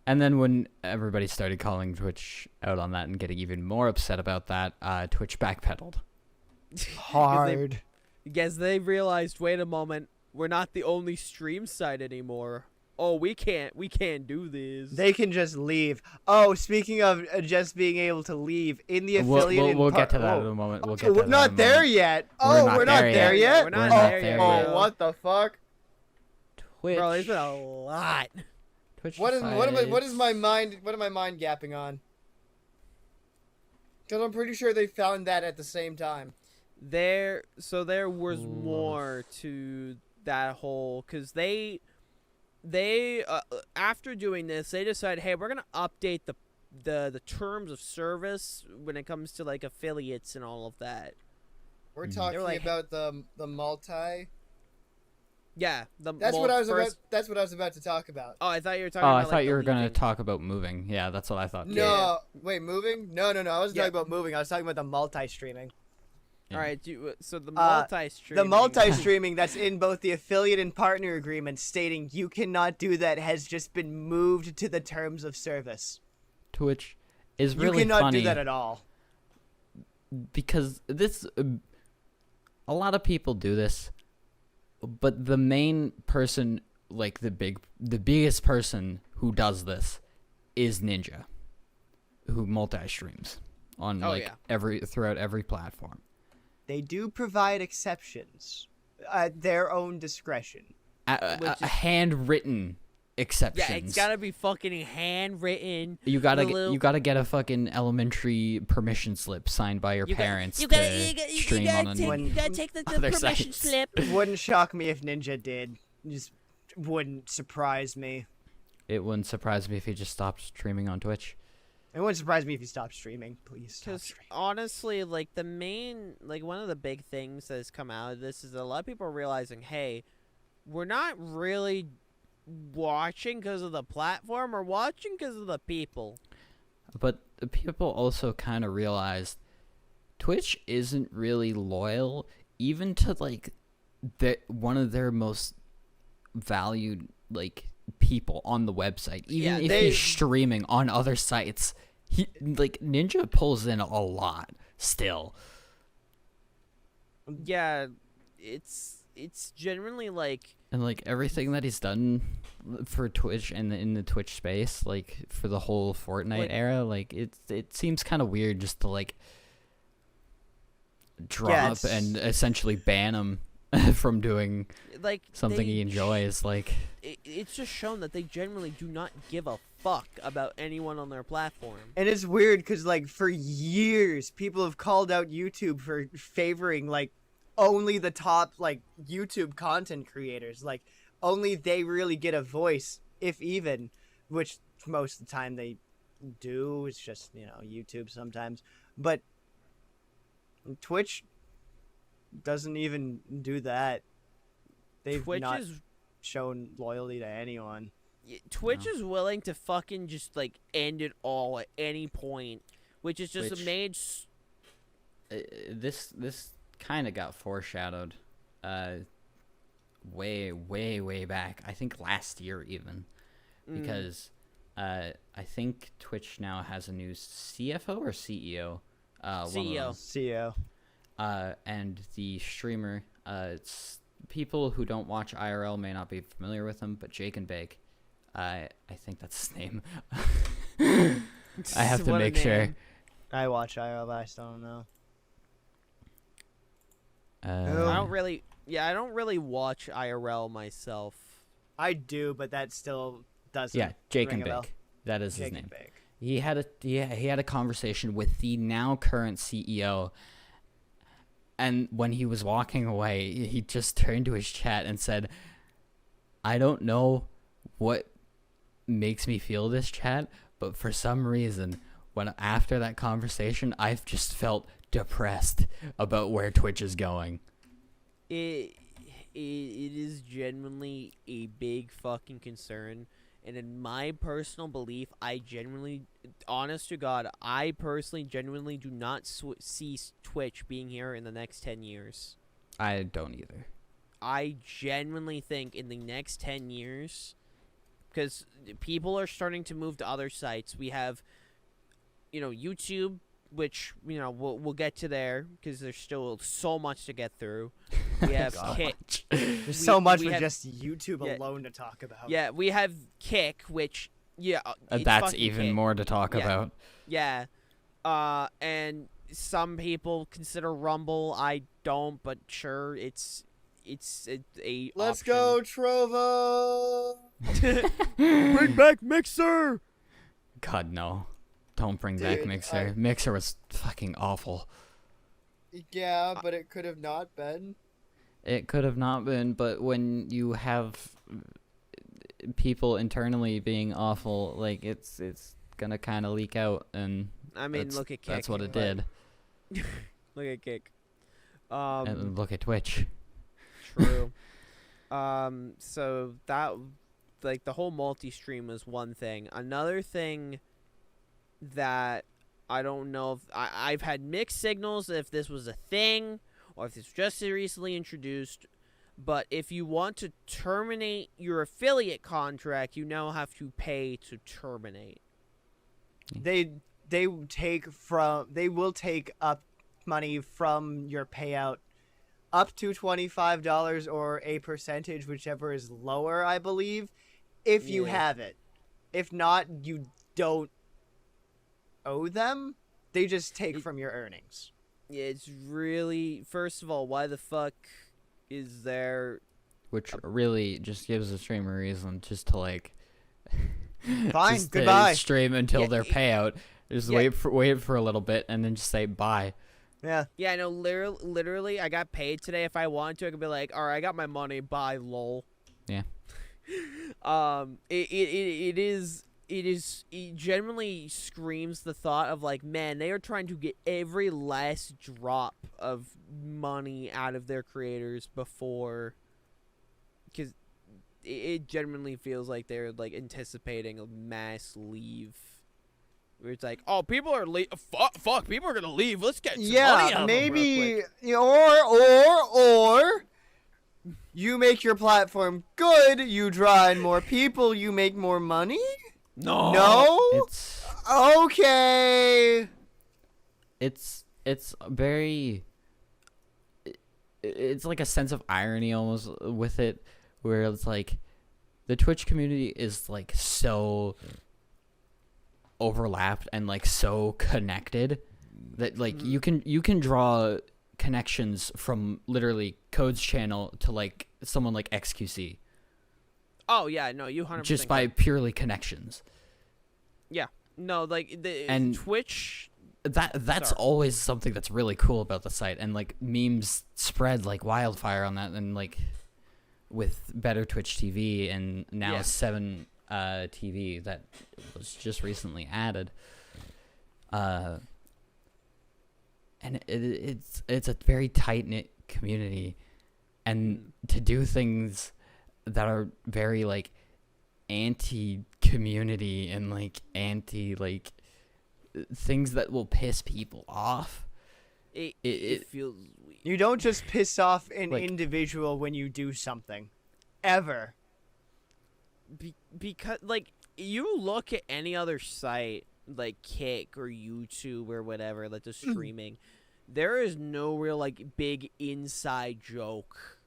And then when everybody started calling Twitch out on that and getting even more upset about that, Twitch backpedaled. Hard. Because they realized, wait a moment, we're not the only stream site anymore. Oh, we can't do this. They can just leave. Oh, speaking of just being able to leave, in the affiliate... We'll get to that in a moment. We're not there yet. Oh, we're not there yet? We're not there yet. Oh, what the fuck? Twitch. Bro, there's been a lot. Twitch What is my mind gapping on? Because I'm pretty sure they found that at the same time. There was more to that whole, because they after doing this, they decided, hey, we're gonna update the terms of service when it comes to like affiliates and all of that. We're talking about the multi. Yeah, that's what I was about to talk about. Oh, I thought you were talking. I about, thought you were gonna talk about moving. Yeah, that's what I thought. No, wait, moving? No. I wasn't talking about moving. I was talking about the multi-streaming. Yeah. All right, so the multi-streaming. The multi-streaming that's in both the affiliate and partner agreement stating you cannot do that has just been moved to the terms of service. Twitch is really funny. You cannot do that at all. Because this, a lot of people do this, but the main person, like the biggest person who does this is Ninja, who multi-streams on throughout every platform. They do provide exceptions at their own discretion. Handwritten exceptions. Yeah, it's gotta be fucking handwritten. You gotta get a fucking elementary permission slip signed by your parents to stream on you gotta take the permission slip. It wouldn't shock me if Ninja did. It just wouldn't surprise me. It wouldn't surprise me if he just stopped streaming on Twitch. It wouldn't surprise me if he stopped streaming. Please stop streaming. Honestly, like one of the big things that has come out of this is a lot of people are realizing, hey, we're not really watching because of the platform. We're watching because of the people. But the people also kind of realized Twitch isn't really loyal, even to like one of their most valued like people on the website. Even if he's streaming on other sites, Ninja pulls in a lot still. Yeah, it's genuinely like, and like everything that he's done for Twitch and in the Twitch space, like for the whole Fortnite era, like it seems kind of weird just to like drop and essentially ban him from doing like something he enjoys. Like it's just shown that they generally do not give a fuck about anyone on their platform. And it's weird because like for years people have called out YouTube for favoring like only the top like YouTube content creators. Like only they really get a voice, if even, which most of the time they do. It's just, YouTube sometimes. But Twitch doesn't even do that. They've not shown loyalty to anyone. Twitch is willing to fucking just like end it all at any point, which is just this kind of got foreshadowed way back. I think last year even, because I think Twitch now has a new CFO or CEO. CEO. And the streamer, it's people who don't watch IRL may not be familiar with him, but Jake and Bake, I think that's his name. I have to make sure. I watch IRL, but I still don't know. I don't really. Yeah, I don't really watch IRL myself. I do, but that still doesn't. Yeah, Jake ring and a bell. Bake. That is his Jake name. and Bake. He had a conversation with the now current CEO, and when he was walking away, he just turned to his chat and said, "I don't know what makes me feel this, chat, but for some reason, when after that conversation, I've just felt depressed about where Twitch is going." It is genuinely a big fucking concern, and in my personal belief, honest to God, I personally genuinely do not see Twitch being here in the next 10 years. I don't either. I genuinely think in the next 10 years, because people are starting to move to other sites. We have, YouTube, which, we'll get to there because there's still so much to get through. We have Kick. There's so much we with have- just YouTube yeah. alone to talk about. Yeah, we have Kick, which, it's That's fucking even Kick. more to talk Yeah. about. Yeah. And some people consider Rumble. I don't, but sure, it's a Let's option. go, Trovo. Bring back Mixer. God, no. Don't bring back Dude, Mixer. Mixer was fucking awful. Yeah, but it could have not been. It could have not been, but when you have people internally being awful, like it's gonna kind of leak out, and I mean, that's, look at Kick. that's what it but- did. Look at Kick. And look at Twitch. True. So that, like, the whole multi-stream was one thing. Another thing that I don't know if I've had mixed signals if this was a thing or if it's just recently introduced. But if you want to terminate your affiliate contract, you now have to pay to terminate. They will take up money from your payout up to $25 or a percentage, whichever is lower, I believe, if you Yeah. have it. If not, you don't owe them. They just take from your earnings. Yeah, it's really, first of all, why the fuck is there? Which really just gives the streamer a reason just to like Fine, just goodbye. stream until Yeah, their payout. Just yeah. wait for a little bit and then just say bye. Yeah. Yeah, I know. Literally, I got paid today. If I wanted to, I could be like, "All right, I got my money. Bye, lol." Yeah. It genuinely screams the thought of like, man, they are trying to get every last drop of money out of their creators before, because it genuinely feels like they're like anticipating a mass leave. Where it's like, oh, people are fuck, people are gonna leave. Let's get some money out of them real maybe quick." or you make your platform good, you draw in more people, you make more money? No? It's Okay. it's very it's like a sense of irony almost with it, where it's like the Twitch community is like so overlapped and like so connected that like you can draw connections from literally Code's channel to like someone like XQC Oh yeah, no, you 100% just by purely connections. Yeah. No, like the And- Twitch. That's Sorry. always something that's really cool about the site, and like memes spread like wildfire on that, and like with Better Twitch TV and now Yeah. 7 TV that was just recently added. And it's a very tight knit community, and to do things that are very like anti community and like anti like things that will piss people off. It feels weird. You don't just piss off an Like- individual when you do something. Ever. Because like you look at any other site like Kick or YouTube or whatever that does streaming, there is no real like big inside joke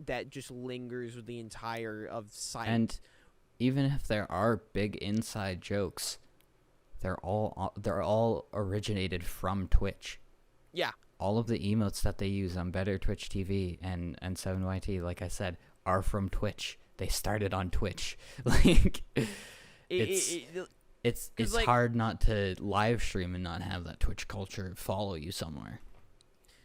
that just lingers with the entire of site. And even if there are big inside jokes, they're all originated from Twitch. yeah, all of the emotes that they use on Better Twitch TV and 7YT, like I said, are from Twitch. They started on Twitch. Like, it's like, hard not to live stream and not have that Twitch culture follow you somewhere.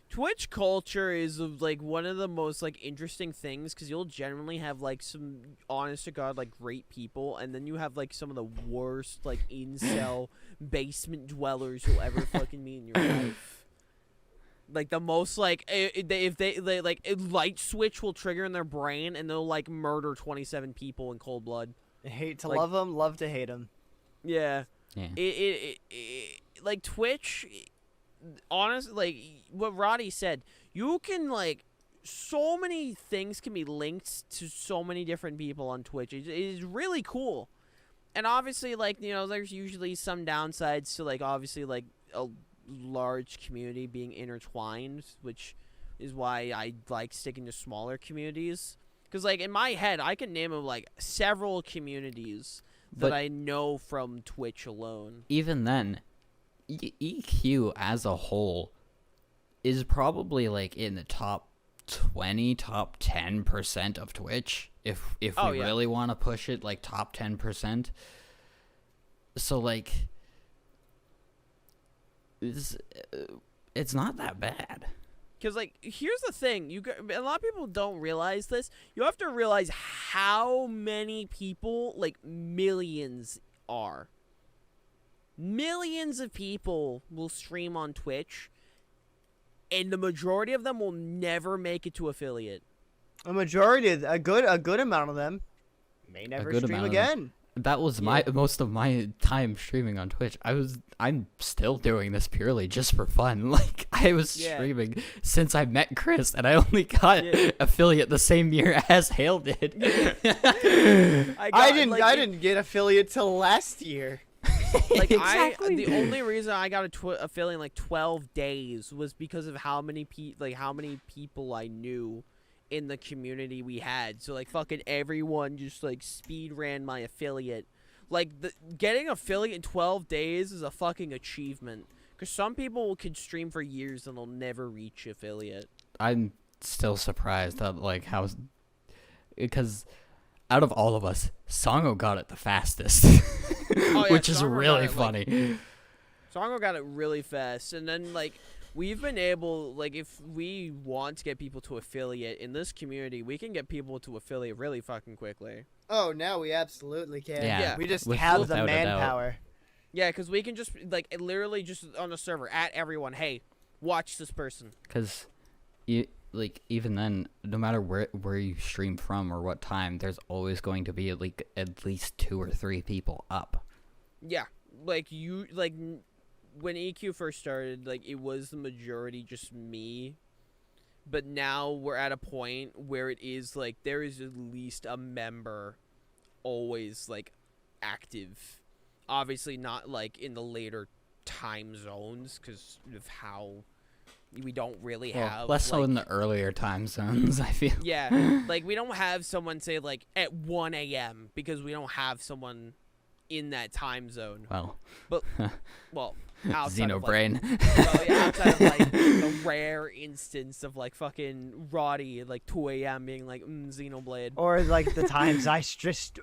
Twitch culture is like one of the most like interesting things because you'll generally have like some honest to god like great people, and then you have like some of the worst like incel basement dwellers you'll ever fucking meet in your life. Like the most like if they like a light switch will trigger in their brain and they'll like murder 27 people in cold blood. Hate to like, love them, love to hate them. Yeah. Yeah. It like Twitch. Honestly, like what Roddy said, you can like so many things can be linked to so many different people on Twitch. It is really cool, and obviously, like you know, there's usually some downsides to like obviously like a large community being intertwined, which is why I like sticking to smaller communities. Because like in my head, I can name like several communities that I know from Twitch alone. Even then, EQ as a whole is probably like in the top 20, top 10% of Twitch if we really want to push it, like top 10%. So like it's not that bad. Because like here's the thing, a lot of people don't realize this. You have to realize how many people, like millions, are. Millions of people will stream on Twitch, and the majority of them will never make it to affiliate. A good amount of them may never stream again. That was most of my time streaming on Twitch. I'm still doing this purely just for fun. Like I was streaming since I met Chris, and I only got affiliate the same year as Hale did. I didn't get affiliate till last year. Like exactly. The only reason I got affiliate in like 12 days was because of how many people I knew in the community we had. So like fucking everyone just like speed ran my affiliate. Like getting affiliate in 12 days is a fucking achievement. Because some people can stream for years and they'll never reach affiliate. I'm still surprised at like how, because out of all of us, Songo got it the fastest. Which is really funny. Songo got it really fast, and then like we've been able, like if we want to get people to affiliate in this community, we can get people to affiliate really fucking quickly. Oh, now we absolutely can. Yeah. We just have the manpower. Yeah, because we can just like literally just on the server at everyone, hey, watch this person. Because like even then, no matter where you stream from or what time, there's always going to be like at least 2 or 3 people up. Yeah, like when EQ first started, like it was the majority just me, but now we're at a point where it is like there is at least a member always like active. Obviously not like in the later time zones because of how we don't really have less so in the earlier time zones, I feel. Yeah, like we don't have someone say like at 1 a.m. because we don't have someone in that time zone. Well, outside Xenobrain. outside of like the rare instance of like fucking Roddy at like 2 a.m. being like Xenoblade. Or like the times I just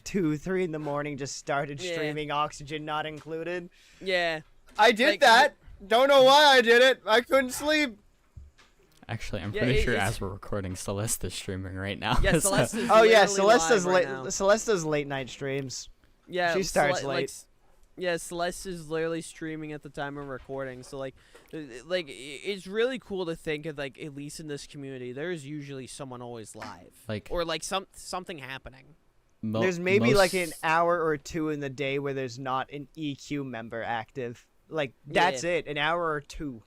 2, 3 in the morning just started streaming Oxygen Not Included. Yeah. I did that. Don't know why I did it. I couldn't sleep. Actually, I'm pretty sure as we're recording, Celeste is streaming right now. Yeah, Celeste is Celeste does late night streams. Yeah, she starts late. Celeste is literally streaming at the time of recording. So like it's really cool to think of like at least in this community, there's usually someone always live, or like something happening. There's maybe like an hour or 2 in the day where there's not an EQ member active. Like that's it, an hour or 2.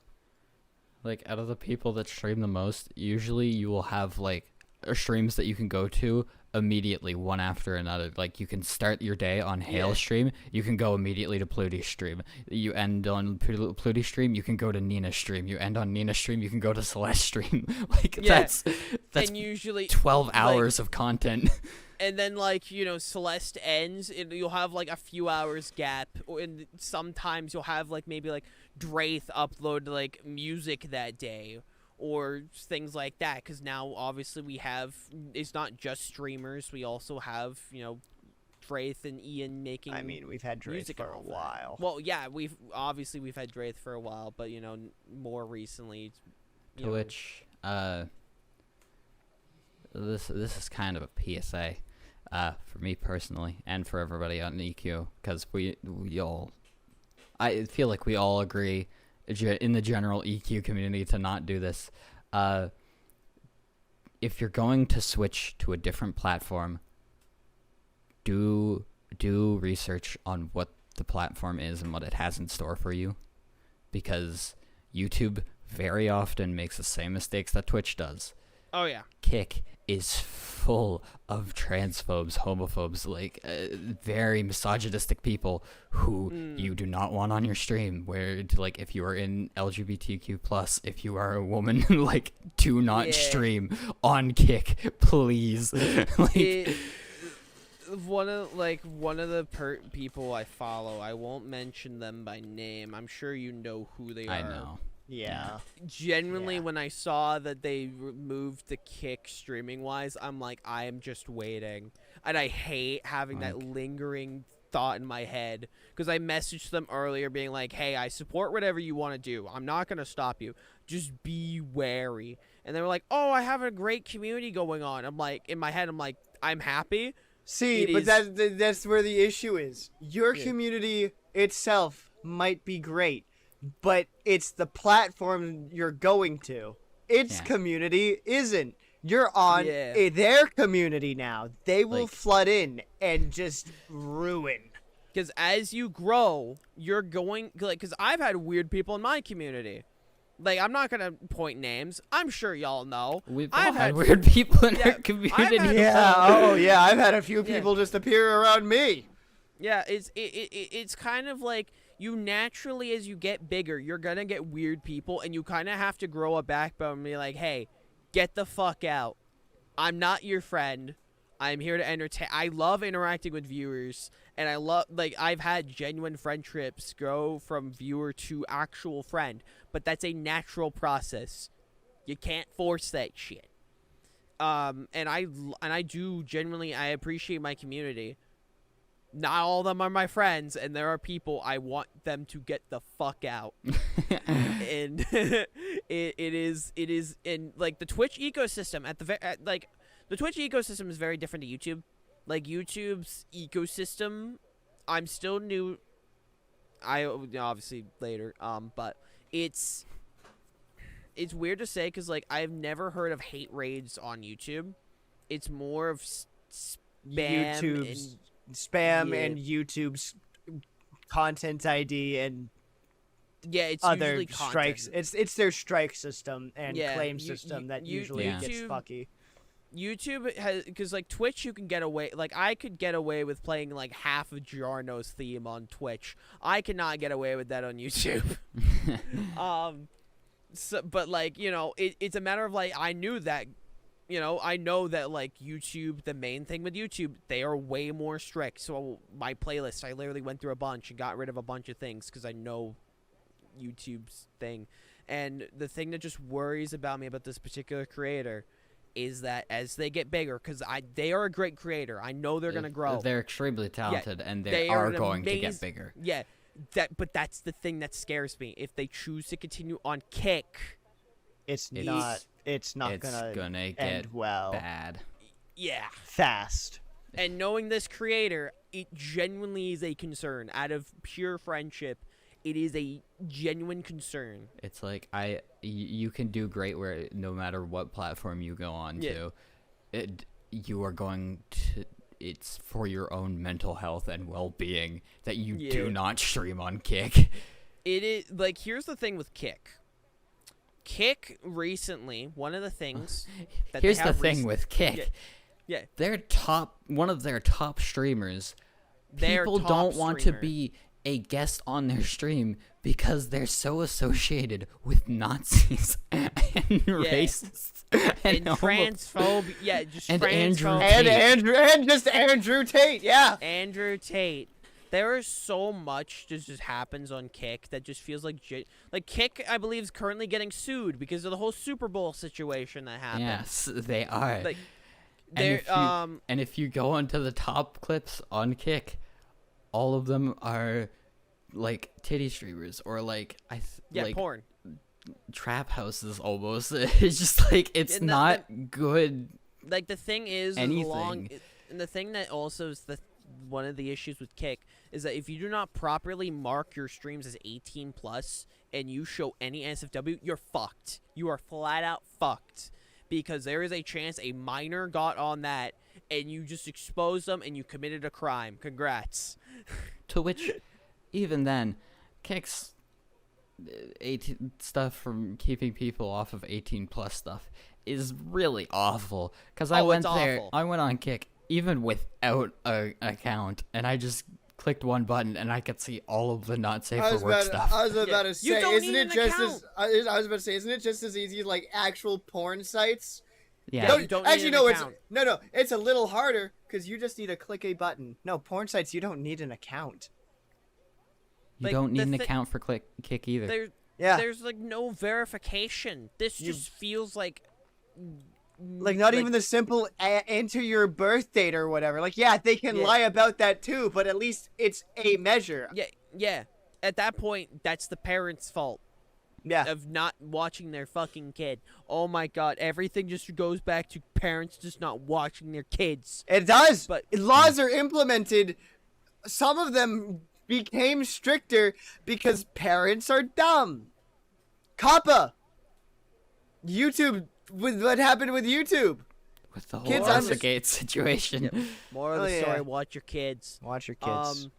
Like out of the people that stream the most, usually you will have like streams that you can go to immediately one after another. Like you can start your day on Hale's stream, you can go immediately to Pluty's stream. You end on Pluty's stream, you can go to Nina's stream. You end on Nina's stream, you can go to Celeste's stream. Like that's and usually 12 hours of content. and then like Celeste ends, and you'll have like a few hours gap, and sometimes you'll have like maybe like Draith upload like music that day or things like that, because now obviously we have, it's not just streamers, we also have Draith and Ian making. I mean, we've had Draith music for a while. Well, yeah, we've had Draith for a while, but more recently, To which, this is kind of a PSA, for me personally, and for everybody on EQ, because I feel like we all agree in the general EQ community to not do this. If you're going to switch to a different platform, do research on what the platform is and what it has in store for you, because YouTube very often makes the same mistakes that Twitch does. Oh yeah. Kick is full of transphobes, homophobes, like very misogynistic people who you do not want on your stream. Where like if you are in LGBTQ+, if you are a woman, like do not stream on Kick, please. One of the people I follow, I won't mention them by name. I'm sure you know who they are. I know. Yeah. Genuinely, when I saw that they removed the Kick streaming-wise, I'm like, I am just waiting. And I hate having that lingering thought in my head. Because I messaged them earlier being like, hey, I support whatever you want to do. I'm not going to stop you. Just be wary. And they were like, oh, I have a great community going on. I'm like, in my head, I'm like, I'm happy. See, but that's where the issue is. Your community itself might be great, but it's the platform you're going to. Its community isn't. You're on their community now. They will flood in and just ruin. Because as you grow, you're going... Because I've had weird people in my community. Like, I'm not going to point names. I'm sure y'all know. We've all had weird people in our community. I've had a few people just appear around me. Yeah, it's kind of like you naturally, as you get bigger, you're going to get weird people, and you kind of have to grow a backbone and be like, hey, get the fuck out. I'm not your friend. I'm here to entertain. I love interacting with viewers, and I love, like, I've had genuine friendships go from viewer to actual friend, but that's a natural process. You can't force that shit. And I do genuinely, I appreciate my community. Not all of them are my friends, and there are people I want them to get the fuck out. And it is, and like the Twitch ecosystem the Twitch ecosystem is very different to YouTube. Like YouTube's ecosystem, I'm still new. Obviously later, but it's weird to say because like I've never heard of hate raids on YouTube. It's more of spam and YouTube's content ID and it's other usually strikes. content. It's their strike system and claim system that usually YouTube, gets fucky. YouTube has, because like Twitch, you can get away. Like I could get away with playing like half of Giorno's theme on Twitch. I cannot get away with that on YouTube. So, but like it's a matter of like I know that like YouTube, the main thing with YouTube, they are way more strict. So my playlist, I literally went through a bunch and got rid of a bunch of things because I know YouTube's thing. And the thing that just worries about me about this particular creator is that as they get bigger, because they are a great creator, I know they're gonna grow. They're extremely talented, and they are going to get bigger. Yeah, but that's the thing that scares me. If they choose to continue on Kick, it's not gonna end well. Bad. Yeah, fast. And knowing this creator, it genuinely is a concern. Out of pure friendship, it is a genuine concern. It's like you can do great where no matter what platform you go on to, you are going to. It's for your own mental health and well-being that you do not stream on Kick. It is like here's the thing with Kick. Kick recently, one of the things. That here's the thing with Kick. Yeah. One of their top streamers. People don't want to be a guest on their stream because they're so associated with Nazis and racists And homo- transphobe, just And transphobe. And just Andrew Tate, yeah. Andrew Tate. There is so much that just happens on Kick that just feels like Kick, I believe, is currently getting sued because of the whole Super Bowl situation that happened. Yes, they are. Like, And if you go onto the top clips on Kick, all of them are like titty streamers or like like porn. trap houses almost. It's just like it's And not good. Like the thing is, Anything. and the thing that also is one of the issues with Kick is that if you do not properly mark your streams as 18 plus and you show any NSFW, you're fucked. You are flat out fucked because there is a chance a minor got on that and you just exposed them and you committed a crime. Congrats. To which, even then, Kick's 18 stuff from keeping people off of 18 plus stuff is really awful. Because I went it's there, awful. I went on Kick even without a account, and I just clicked one button and I could see all of the not safe for work stuff. I was about to You say, don't isn't need it an just account. as I was about to say, isn't it just as easy like actual porn sites? Yeah. No, you don't need actually, an no. account. It's a little harder because You just need to click a button. No, porn sites, you don't need an account. You Like, don't need the an thi- account for Kick either. Yeah. There's like no verification. This just feels like Like, not even the simple enter your birth date or whatever. Like, yeah, they can Yeah. lie about that too, but at least it's a measure. yeah. At that point, that's the parents' fault Yeah. of not watching their fucking kid. Oh my god, everything just goes back to parents just not watching their kids. It does. But- laws are implemented. Some of them became stricter because parents are dumb. Kappa. YouTube. With what happened with YouTube? With the whole Kids Pizzagate situation. More of Oh, the story, yeah. watch your kids. Watch your kids.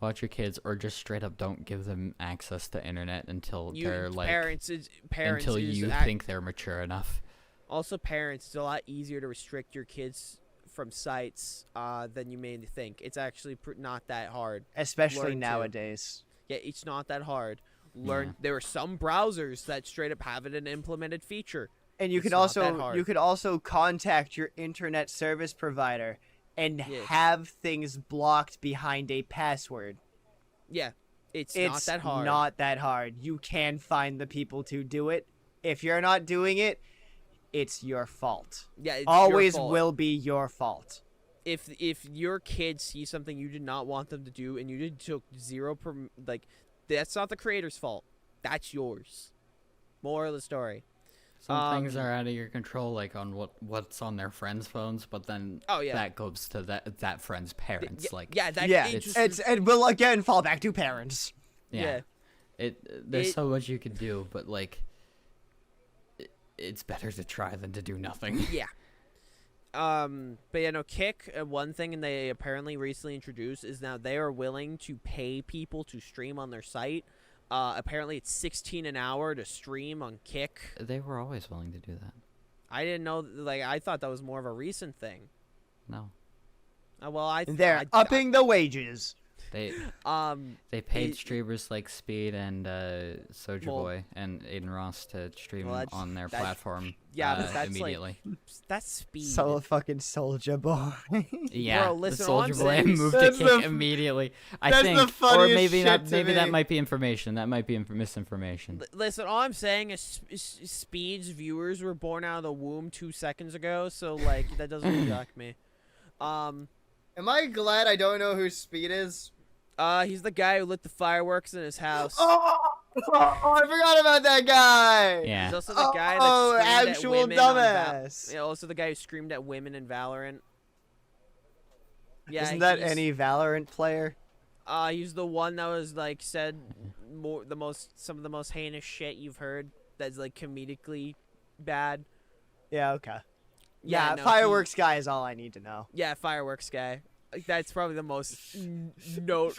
Watch your kids, or just straight up don't give them access to internet until You they're like parents until is you act- think they're mature enough. Also, parents, it's a lot easier to restrict your kids from sites than you may think. It's actually not that hard. Especially learn to. nowadays. Yeah, it's not that hard. There are some browsers that straight up have it an implemented feature. And you It's could not that also hard. contact your internet service provider and Yes. have things blocked behind a password. Yeah, it's It's not that hard. not that hard. You can find the people to do it. If you're not doing it, it's your fault. Yeah, it's your Always fault. will be your fault. If your kids see something you did not want them to do and you did took that's not the creator's fault. That's yours. Moral of the story. Some things are out of your control, like on what's on their friends' phones, but then Oh, yeah. that goes to that friend's parents. Yeah, like yeah, that, Yeah, it it's- just- it will again fall back to parents. yeah. yeah. There's It- so much you could do, but like it's better to try than to do nothing. Yeah. But yeah, no, Kick, one thing they apparently recently introduced is now they are willing to pay people to stream on their site. Apparently it's $16 an hour to stream on Kick. They were always willing to do that. I didn't know, I thought that was more of a recent thing. No, They're upping the wages. they Um, they paid it- streamers like Speed and Soulja Well- Boy and Aiden Ross to stream Well, that's- on their that's- platform. yeah, but that's like- immediately. that's Speed. Fucking Soldier Boy. Yeah, Bro, the listen, all I'm Soulja Boy saying is- moved to That's Kick the- immediately. I that's think, the or funniest maybe shit not. to Maybe that me. might be information. That might be misinformation. Listen, all I'm saying is Speed's viewers were born out of the womb 2 seconds ago, so like that doesn't shock me. Am I glad I don't know who Speed is? He's the guy who lit the fireworks in his house. Oh, I forgot about that guy. He's Yeah, also the guy that Oh, screamed actual at women on dumbass. yeah, also the guy who screamed at women in Valorant. Yeah, Isn't that he's- any Valorant player? He's the one that was like said some of the most heinous shit you've heard. That's like comedically bad. Yeah, okay. Yeah, Yeah, no, fireworks guy is all I need to know. Yeah, fireworks guy. Like, that's probably the most note.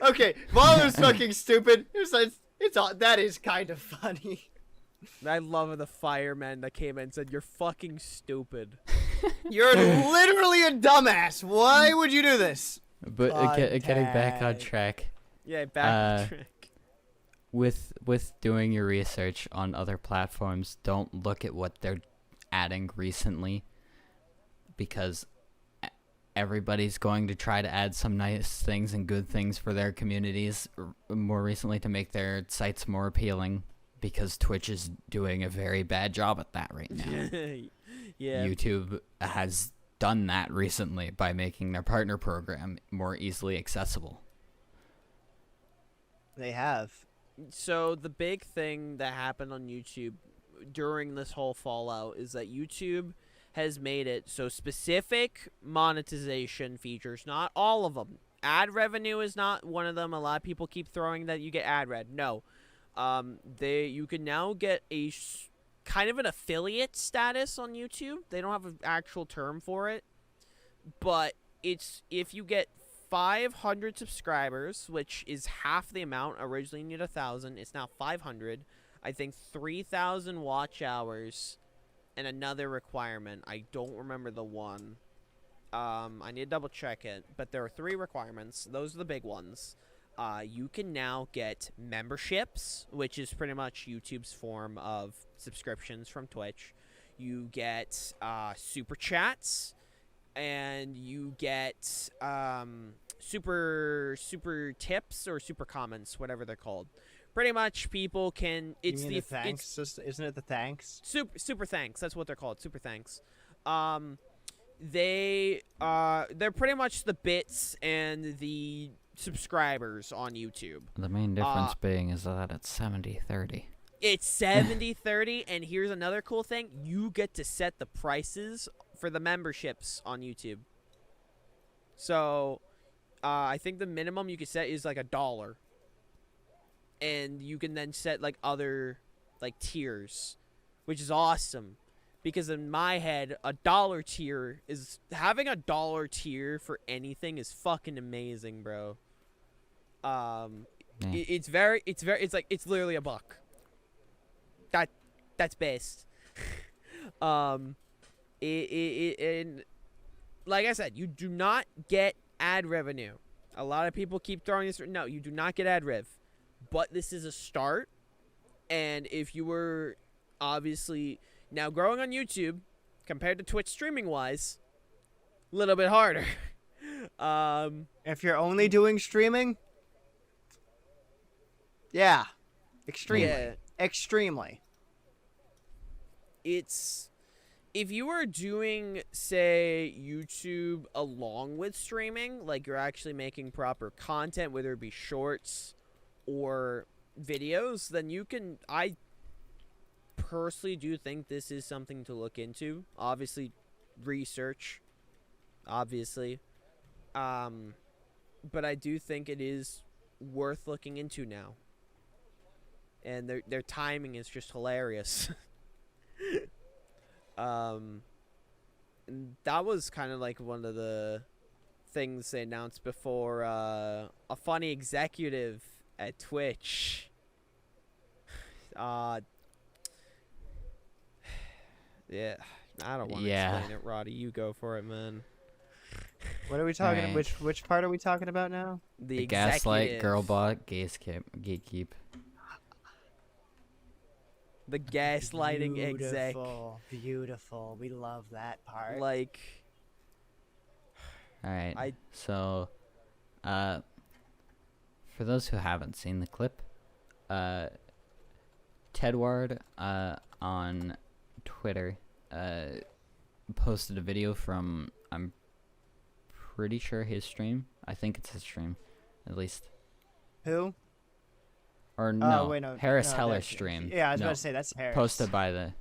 Okay, while it was fucking stupid, it's all, that is kind of funny. I love the fireman that came in and said, "You're fucking stupid." You're literally a dumbass. Why would you do this? But getting back on Content. track, Yeah, back on Uh, track. with doing your research on other platforms, don't look at what they're adding recently, because everybody's going to try to add some nice things and good things for their communities more recently to make their sites more appealing, because Twitch is doing a very bad job at that right now. Yeah. YouTube has done that recently by making their partner program more easily accessible. They have. So the big thing that happened on YouTube during this whole fallout is that YouTube has made it so specific monetization features, not all of them. Ad revenue is not one of them. A lot of people keep throwing that you get ad rev. No, you can now get a kind of an affiliate status on YouTube. They don't have an actual term for it, but it's if you get 500 subscribers, which is half the amount. Originally you need 1,000. It's now 500. I think 3,000 watch hours. And another requirement, I don't remember the one. I need to double check it, but there are 3 requirements. Those are the big ones. You can now get memberships, which is pretty much YouTube's form of subscriptions from Twitch. You get super chats, and you get super tips or super comments, whatever they're called. Pretty much, people can. It's you mean the thanks. Isn't it the thanks? super thanks. That's what they're called. Super thanks. They're pretty much the bits and the subscribers on YouTube. The main difference being is that it's 70-30. It's 70-30, and here's another cool thing: you get to set the prices for the memberships on YouTube. So, I think the minimum you can set is like $1. And you can then set like other like tiers, which is awesome, because in my head $1 tier is having $1 tier for anything is fucking amazing, bro. Yeah. It's like it's literally $1. That's best. And like I said, you do not get ad revenue. A lot of people keep throwing this. No, you do not get ad rev. But this is a start, and if you were obviously now growing on YouTube compared to Twitch streaming wise, a little bit harder. If you're only doing streaming, yeah, extremely, Yeah. extremely. It's if you were doing, say, YouTube along with streaming, like you're actually making proper content, whether it be shorts or videos, then you can. I personally do think this is something to look into. Obviously, research. Obviously, but I do think it is worth looking into now. And their timing is just hilarious. And that was kind of like one of the things they announced before a funny executive at Twitch. Yeah, I don't want to explain it, Roddy. You go for it, man. What are we talking? Alright. Which part are we talking about now? The gaslight, executive. girlbot, gatekeep. The gaslighting exec. Beautiful, beautiful. We love that part. Like, All right. I- So, for those who haven't seen the clip, Tedward on Twitter posted a video from, I'm pretty sure, his stream. I think it's his stream, at least. Who? Or no, Wait, no. Harris no, Heller that's- stream. Yeah, I was No, about to say that's Harris. posted by the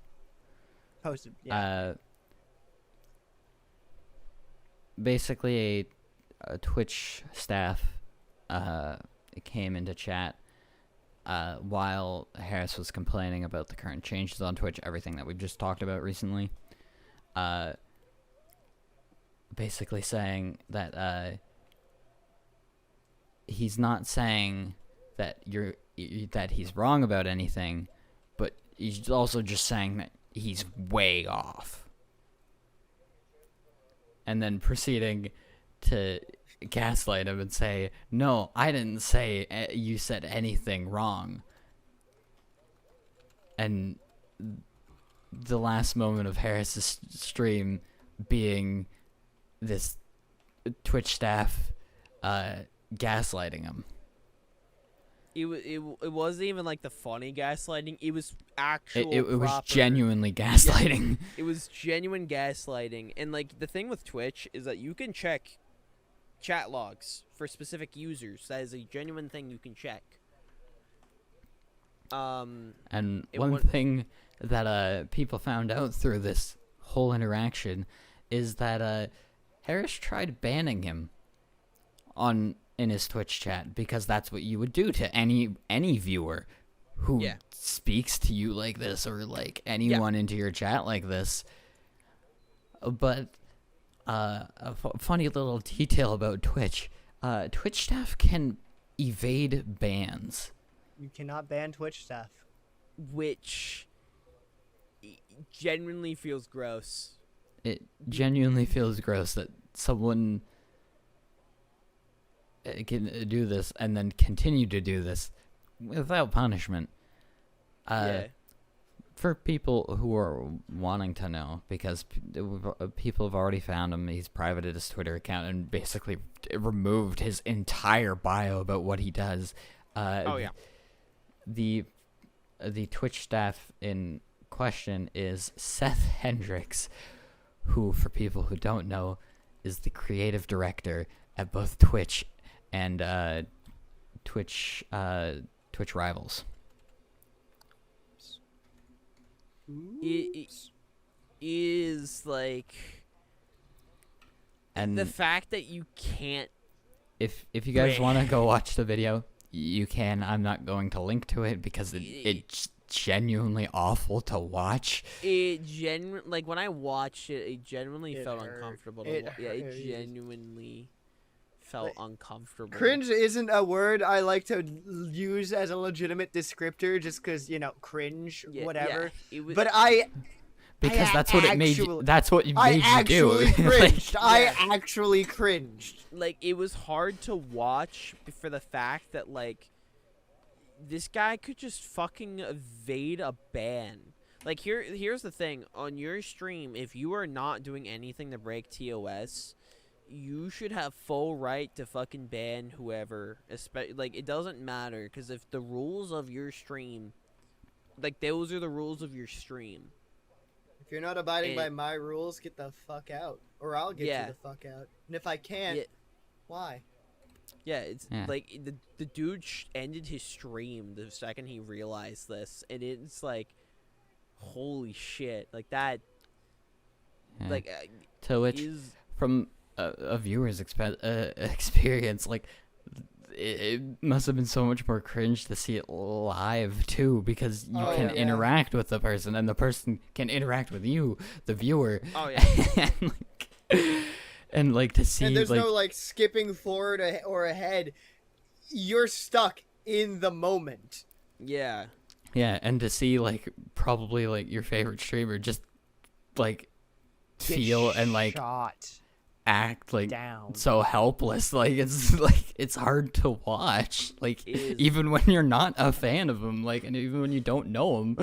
Posted. Yeah. basically a Twitch staff came into chat while Harris was complaining about the current changes on Twitch, everything that we've just talked about recently. Basically saying that he's not saying that that he's wrong about anything, but he's also just saying that he's way off. And then proceeding to gaslight him and say, no, I didn't say you said anything wrong. And the last moment of Harris's stream being this Twitch staff gaslighting him. It wasn't even like the funny gaslighting. It was actual. It was proper- genuinely gaslighting. It was genuine gaslighting. And like the thing with Twitch is that you can check chat logs for specific users. That is a genuine thing you can check. And one thing that people found out through this whole interaction is that Harris tried banning him in his Twitch chat, because that's what you would do to any viewer who speaks to you like this, or like anyone into your chat like this. But a funny little detail about Twitch: Twitch staff can evade bans. You cannot ban Twitch staff. Which genuinely feels gross. It genuinely feels gross that someone can do this and then continue to do this without punishment. For people who are wanting to know, because people have already found him, he's privated his Twitter account and basically removed his entire bio about what he does. The Twitch staff in question is Seth Hendricks, who, for people who don't know, is the creative director at both Twitch and Twitch Rivals. It is like, and the fact that you can't. If you guys want to go watch the video, you can. I'm not going to link to it because it's genuinely awful to watch. Like when I watched it, it genuinely felt uncomfortable. It genuinely felt uncomfortable. Cringe isn't a word I like to use as a legitimate descriptor, just because, cringe, whatever. But Because that's what it made you. That's what made I you actually do. cringed. I actually cringed. Like, it was hard to watch for the fact that, like, this guy could just fucking evade a ban. Like, here's the thing. On your stream, if you are not doing anything to break TOS, you should have full right to fucking ban whoever. Like, it doesn't matter, because if the rules of your stream, like, those are the rules of your stream. If you're not abiding by my rules, get the fuck out. Or I'll get you the fuck out. And if I can't, why? Yeah, it's like the dude ended his stream the second he realized this, and it's like, holy shit, like that. Yeah. Like, to which, from a viewer's experience, like, it must have been so much more cringe to see it live too, because you can interact with the person, and the person can interact with you, the viewer. Oh yeah. and like to see, and there's like, no like skipping forward or ahead. You're stuck in the moment. Yeah. Yeah, and to see, like, probably like your favorite streamer just like feel and like act like so helpless, like it's hard to watch, like, even when you're not a fan of him, like, and even when you don't know him.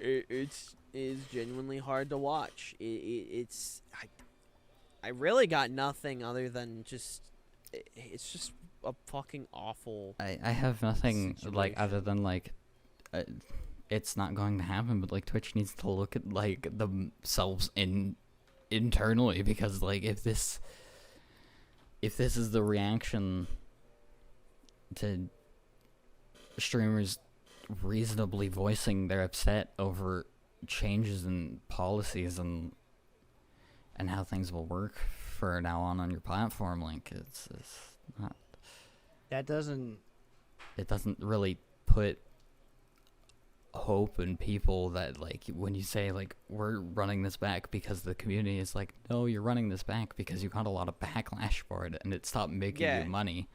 It is genuinely hard to watch. I really got nothing other than just, it's just a fucking awful. I have nothing situation. Like, other than like it's not going to happen, but like Twitch needs to look at like themselves internally, because like if this is the reaction to streamers reasonably voicing their upset over changes in policies and how things will work for now on your platform, like it's not, it doesn't really put hope in people that, like, when you say like we're running this back because the community is like, no, you're running this back because you got a lot of backlash for it and it stopped making you money.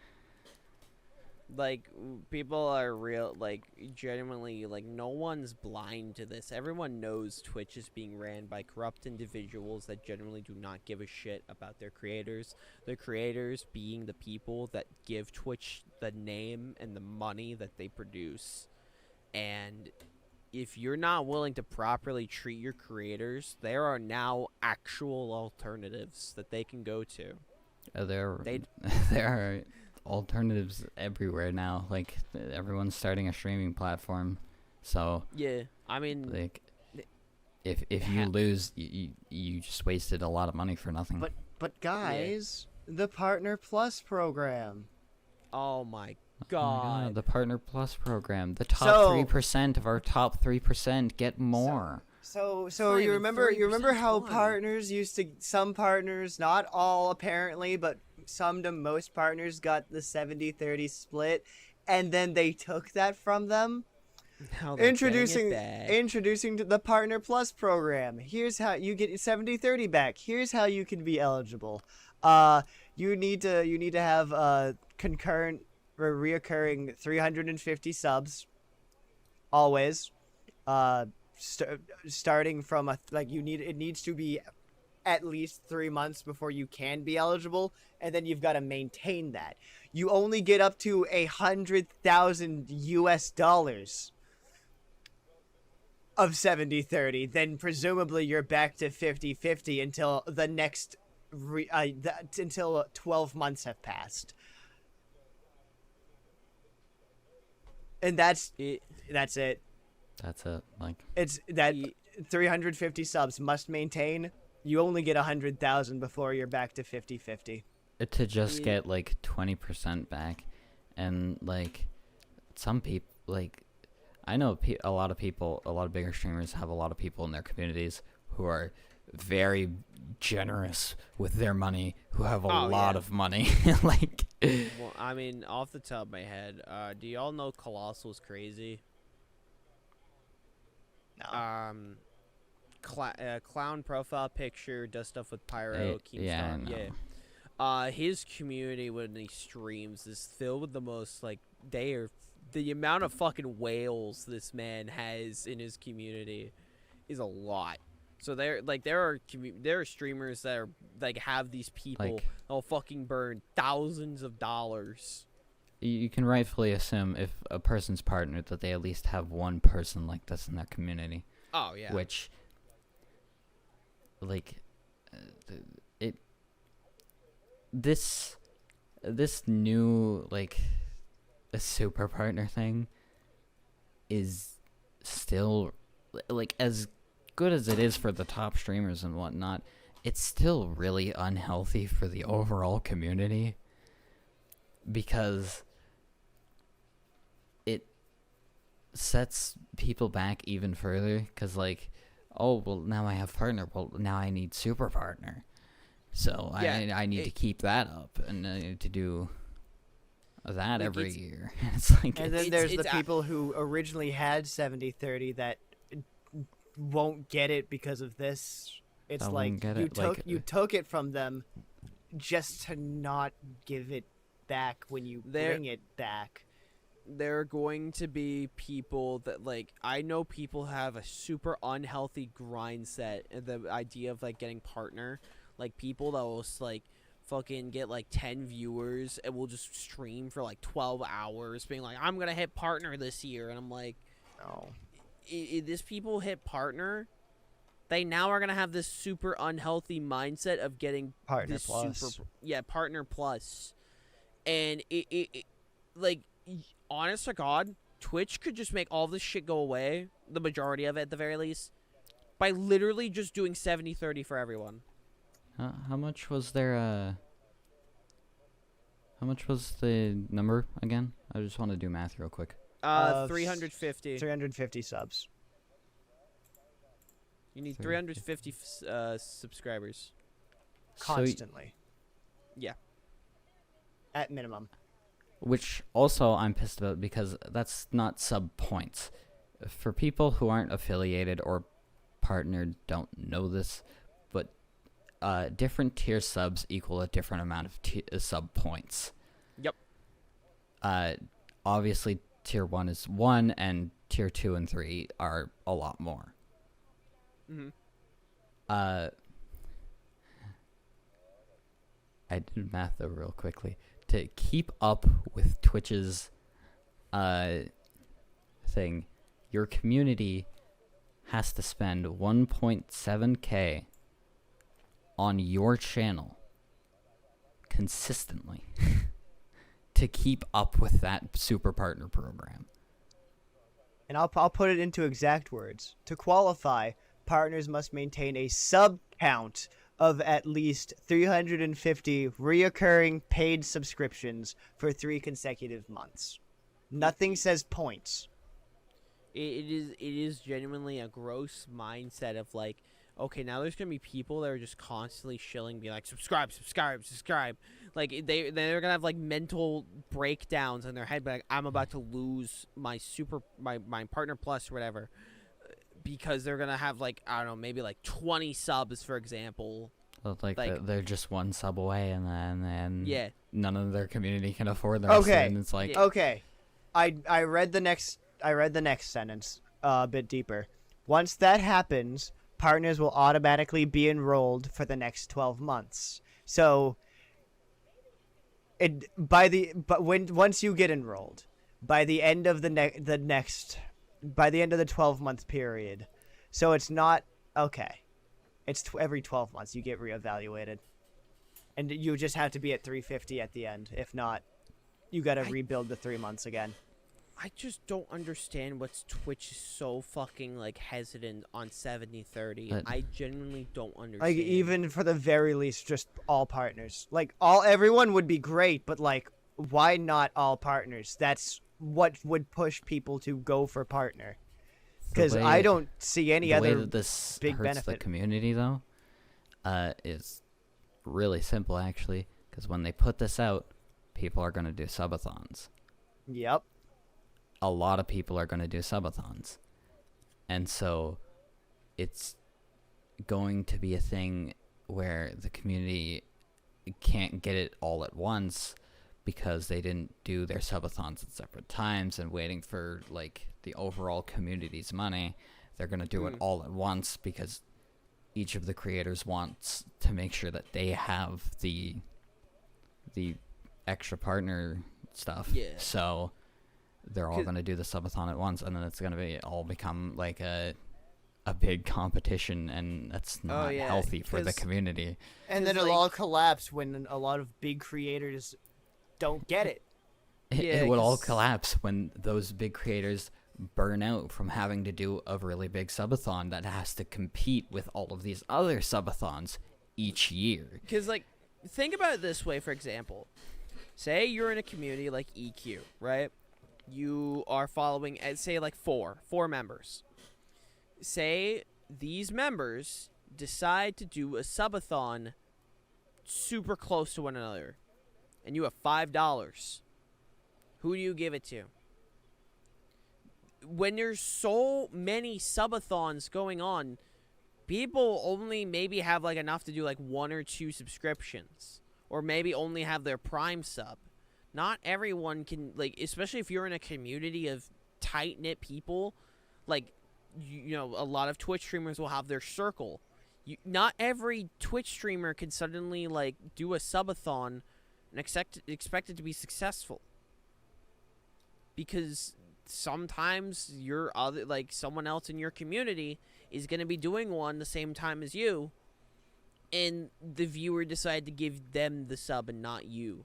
Like people are real, like genuinely, like no one's blind to this. Everyone knows Twitch is being ran by corrupt individuals that generally do not give a shit about their creators. Their creators being the people that give Twitch the name and the money that they produce. And if you're not willing to properly treat your creators, there are now actual alternatives that they can go to. There They there are alternatives everywhere now. Like everyone's starting a streaming platform, so yeah, I mean, like if you lose, you just wasted a lot of money for nothing. But guys, the Partner Plus program. oh my Oh my god. the Partner Plus program. The top So- 3% of our top 3% get more. So not you even remember 3% how one. partners used to, some partners, not all apparently, but some to most partners got the 70-30 split, and then they took that from them. Now they're Introducing getting it back. introducing to the Partner Plus program. Here's how you get 70-30 back. Here's how you can be eligible. You need to have concurrent or reoccurring 350 subs. Always. Starting from it needs to be at least 3 months before you can be eligible, and then you've got to maintain that. You only get up to $100,000 of 70-30, then presumably you're back to 50-50 until the next until 12 months have passed. And that's It, it. That's it. Like It's that Ye- 350 subs must maintain. You only get 100,000 before you're back to 50-50. to just Yeah. get like 20% back, and like some people, like I know a lot of people, a lot of bigger streamers have a lot of people in their communities who are very generous with their money, who have a Oh, lot yeah. of money. Like well, I mean, off the top of my head, do y'all know Colossal's crazy? No. Clown profile picture, does stuff with pyro, keeps yeah, I on, know. yeah. His community when he streams is filled with the most like the amount of fucking whales this man has in his community is a lot. So there are streamers that are like have these people Like- that'll fucking burn thousands of dollars. you can rightfully assume if a person's partnered that they at least have one person like this in their community. Oh yeah. Which like it this new like a super partner thing is still like as good as it is for the top streamers and whatnot. It's still really unhealthy for the overall community because it sets people back even further, because like, oh well, now I have partner, well now I need super partner, so Yeah, I need to keep that up, and I need to do that Like, every it's- year. It's like And then It's- there's it's the people who originally had 70-30 that won't get it because of this. It's That like won't get you it, took like, you took it from them just to not give it back when you There- bring it back. There are going to be people that like I know people have a super unhealthy grind set, and the idea of like getting partner, like people that will like fucking get like 10 viewers and will just stream for like 12 hours being like, I'm gonna hit partner this year, and I'm like, No. this people hit partner, they now are gonna have this super unhealthy mindset of getting Partner this Plus. partner plus, and it like honest to God, Twitch could just make all this shit go away, the majority of it at the very least, by literally just doing 70-30 for everyone. how much was their how much was the number again? I just want to do math real quick. 350. 350 subs. You need 350. 350 subscribers. Constantly. Yeah. At minimum. Which also I'm pissed about, because that's not sub points. For people who aren't affiliated or partnered, don't know this, but different tier subs equal a different amount of sub points. Yep. obviously tier 1 is 1 and tier 2 and 3 are a lot more. Mm-hmm. I did math though real quickly. To keep up with Twitch's thing, your community has to spend 1.7k on your channel consistently to keep up with that super partner program. And I'll put it into exact words. To qualify, partners must maintain a sub count of at least 350 reoccurring paid subscriptions for 3 consecutive months. Nothing says points. It is genuinely a gross mindset of like, okay, now there's gonna be people that are just constantly shilling, be like, subscribe. Like they're gonna have like mental breakdowns in their head, like I'm about to lose my my partner plus or whatever, because they're gonna have like, I don't know, maybe like 20 subs, for example. Well, they're just 1 sub away, and then Yeah. none of their community can afford the rest of it, and it's like, Yeah. Okay. I read the next sentence a bit deeper. Once that happens, partners will automatically be enrolled for the next 12 months. So once you get enrolled, by the end of by the end of the 12-month period. So it's not okay. It's every 12 months you get reevaluated. And you just have to be at 350 at the end. If not, you got to rebuild the 3 months again. I just don't understand what's Twitch is so fucking like hesitant on 70-30. But- I genuinely don't understand. Like, even for the very least, just all partners. Like, everyone would be great, but like, why not all partners? That's what would push people to go for partner. Because I don't see any the way other that this big hurts the benefit. community though, is really simple actually. Because when they put this out, people are gonna do subathons. Yep. A lot of people are gonna do subathons, and so it's going to be a thing where the community can't get it all at once because they didn't do their subathons at separate times and waiting for like the overall community's money. They're going to do it all at once because each of the creators wants to make sure that they have the extra partner stuff. Yeah. So they're all going to do the subathon at once, and then it's going to all become like a big competition, and that's not yeah, healthy for the 'cause- community. And then It's it'll like- all collapse when a lot of big creators don't get it. Yeah, It would all 'cause- collapse when those big creators burn out from having to do a really big subathon that has to compete with all of these other subathons each year. Because, like, think about it this way, for example. Say you're in a community like EQ, right? You are following, say, like four members. Say these members decide to do a subathon super close to one another, and you have $5. Who do you give it to? When there's so many subathons going on, people only maybe have like enough to do like 1 or 2 subscriptions, or maybe only have their Prime sub. Not everyone can, like, especially if you're in a community of tight-knit people, like, you know, a lot of Twitch streamers will have their circle. Not every Twitch streamer can suddenly like do a subathon and expect it to be successful, because sometimes someone else in your community is going to be doing one the same time as you, and the viewer decided to give them the sub and not you.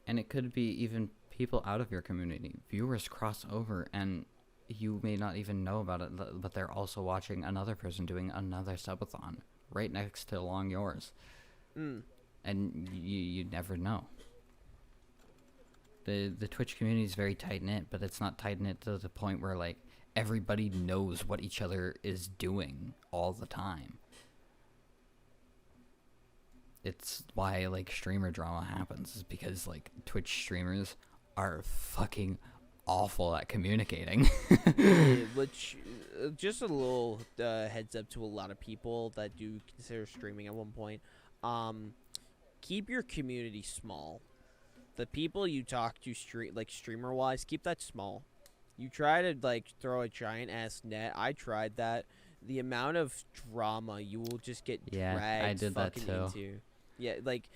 And it could be even people out of your community. Viewers cross over, and you may not even know about it, but they're also watching another person doing another subathon right next to along yours. And you never know. The Twitch community is very tight-knit, but it's not tight-knit to the point where, like, everybody knows what each other is doing all the time. It's why, like, streamer drama happens, is because, like, Twitch streamers are fucking awful at communicating. Which, just a little heads up to a lot of people that do consider streaming at one point. Keep your community small. the people you talk to streamer wise, keep that small. You try to like throw a giant ass net. I tried that. The amount of drama you will just get dragged I did that fucking too. into. Yeah, like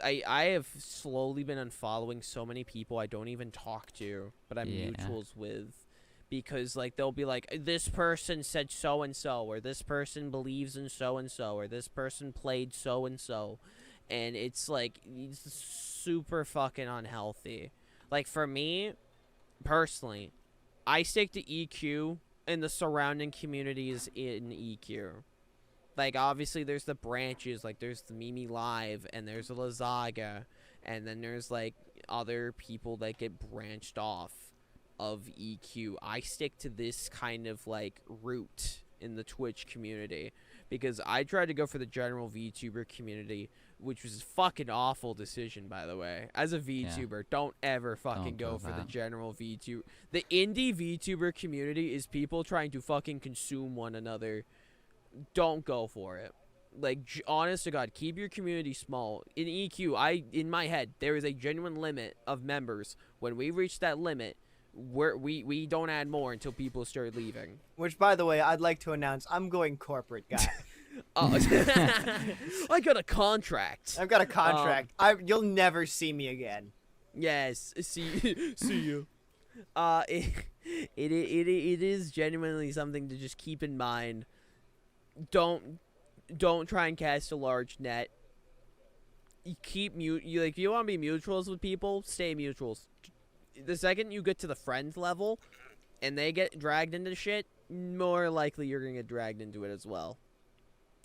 I have slowly been unfollowing so many people I don't even talk to, but I'm Yeah. mutuals with. Because like they'll be like, this person said so and so, or this person believes in so and so, or this person played so and so, and it's like it's super fucking unhealthy. Like for me, personally, I stick to EQ and the surrounding communities in EQ. Like obviously there's the branches, like there's the Mimi Live and there's the Lazaga, and then there's like other people that get branched off of EQ. I stick to this kind of like route in the Twitch community because I tried to go for the general VTuber community, which was a fucking awful decision, by the way. As a VTuber, don't ever fucking Don't go do for the that. general VTuber. The indie VTuber community is people trying to fucking consume one another. Don't go for it. Like, honest to God, keep your community small. In EQ, in my head, there is a genuine limit of members. When we reach that limit, we don't add more until people start leaving. Which, by the way, I'd like to announce I'm going corporate, guy. Oh, I got a contract. I've got a contract. You'll never see me again. Yes, see you. It is genuinely something to just keep in mind. Don't try and cast a large net. You keep if you want to be mutuals with people, stay mutuals. The second you get to the friends level, and they get dragged into shit, more likely you're gonna get dragged into it as well.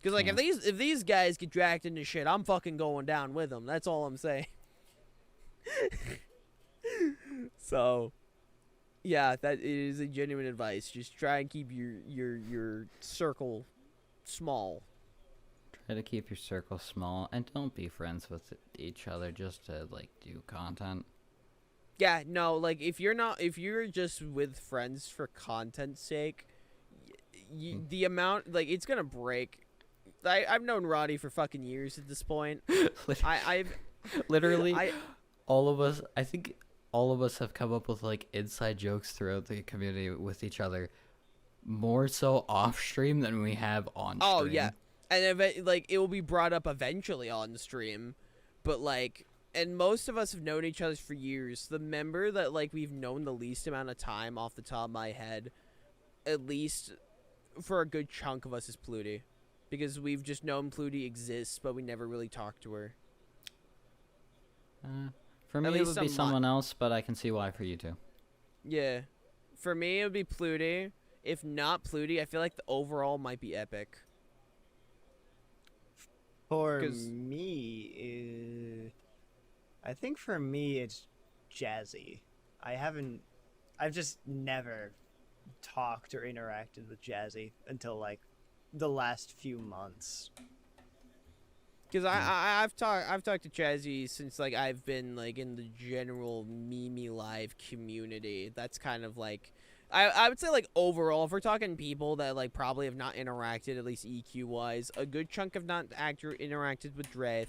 Because like if these guys get dragged into shit, I'm fucking going down with them. That's all I'm saying. So, yeah, that is a genuine advice. Just try and keep your circle small. Try to keep your circle small and don't be friends with each other just to like do content. Yeah, no, like if you're just with friends for content's sake, the amount like it's gonna break. I've known Roddy for fucking years at this point. I've Literally, all of us. I think all of us have come up with like inside jokes throughout the community with each other, more so off stream than we have on stream. Oh yeah, and it will be brought up eventually on the stream, but like. And most of us have known each other for years. The member that like we've known the least amount of time off the top of my head, at least for a good chunk of us, is Pluty. Because we've just known Pluty exists, but we never really talked to her. For me, it would be someone else, but I can see why for you too. Yeah. For me, it would be Pluty. If not Pluty, I feel like the overall might be Epic. For me, I think for me it's Jazzy. I've just never talked or interacted with Jazzy until like the last few months. Because I've talked to Jazzy since like I've been like in the general Mimi Live community. That's kind of like I would say like overall, if we're talking people that like probably have not interacted, at least EQ wise, a good chunk have not interacted with Dreth.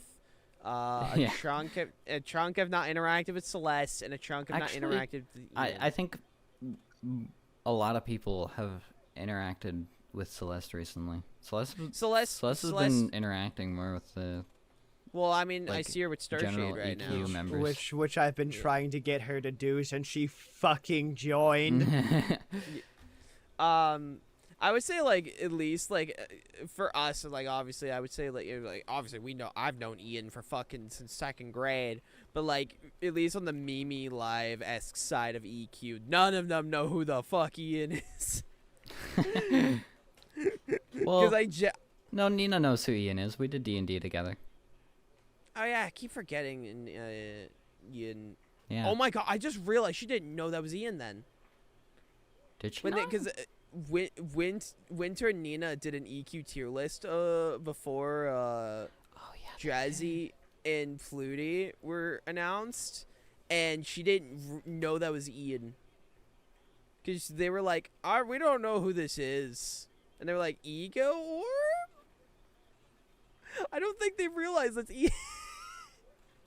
A chunk have not interacted with Celeste, and a chunk have not interacted with Ian. I think a lot of people have interacted with Celeste recently. Celeste has been interacting more with the. Well, I mean, like, I see her with general Starshade right EQ now. members. Which I've been trying to get her to do since she fucking joined. I would say like at least like for us, like obviously I would say like obviously I've known Ian for fucking since second grade, but like at least on the Mimi Live-esque side of EQ, none of them know who the fuck Ian is. Well, no, Nina knows who Ian is. We did D&D together. Oh yeah, I keep forgetting Ian. Yeah. Oh my god, I just realized she didn't know that was Ian then. Did she? Because Winter and Nina did an EQ tier list before Jazzy and Flutie were announced, and she didn't know that was Ian. Because they were like, we don't know who this is. And they were like, Ego Orb? I don't think they realized that's Ian.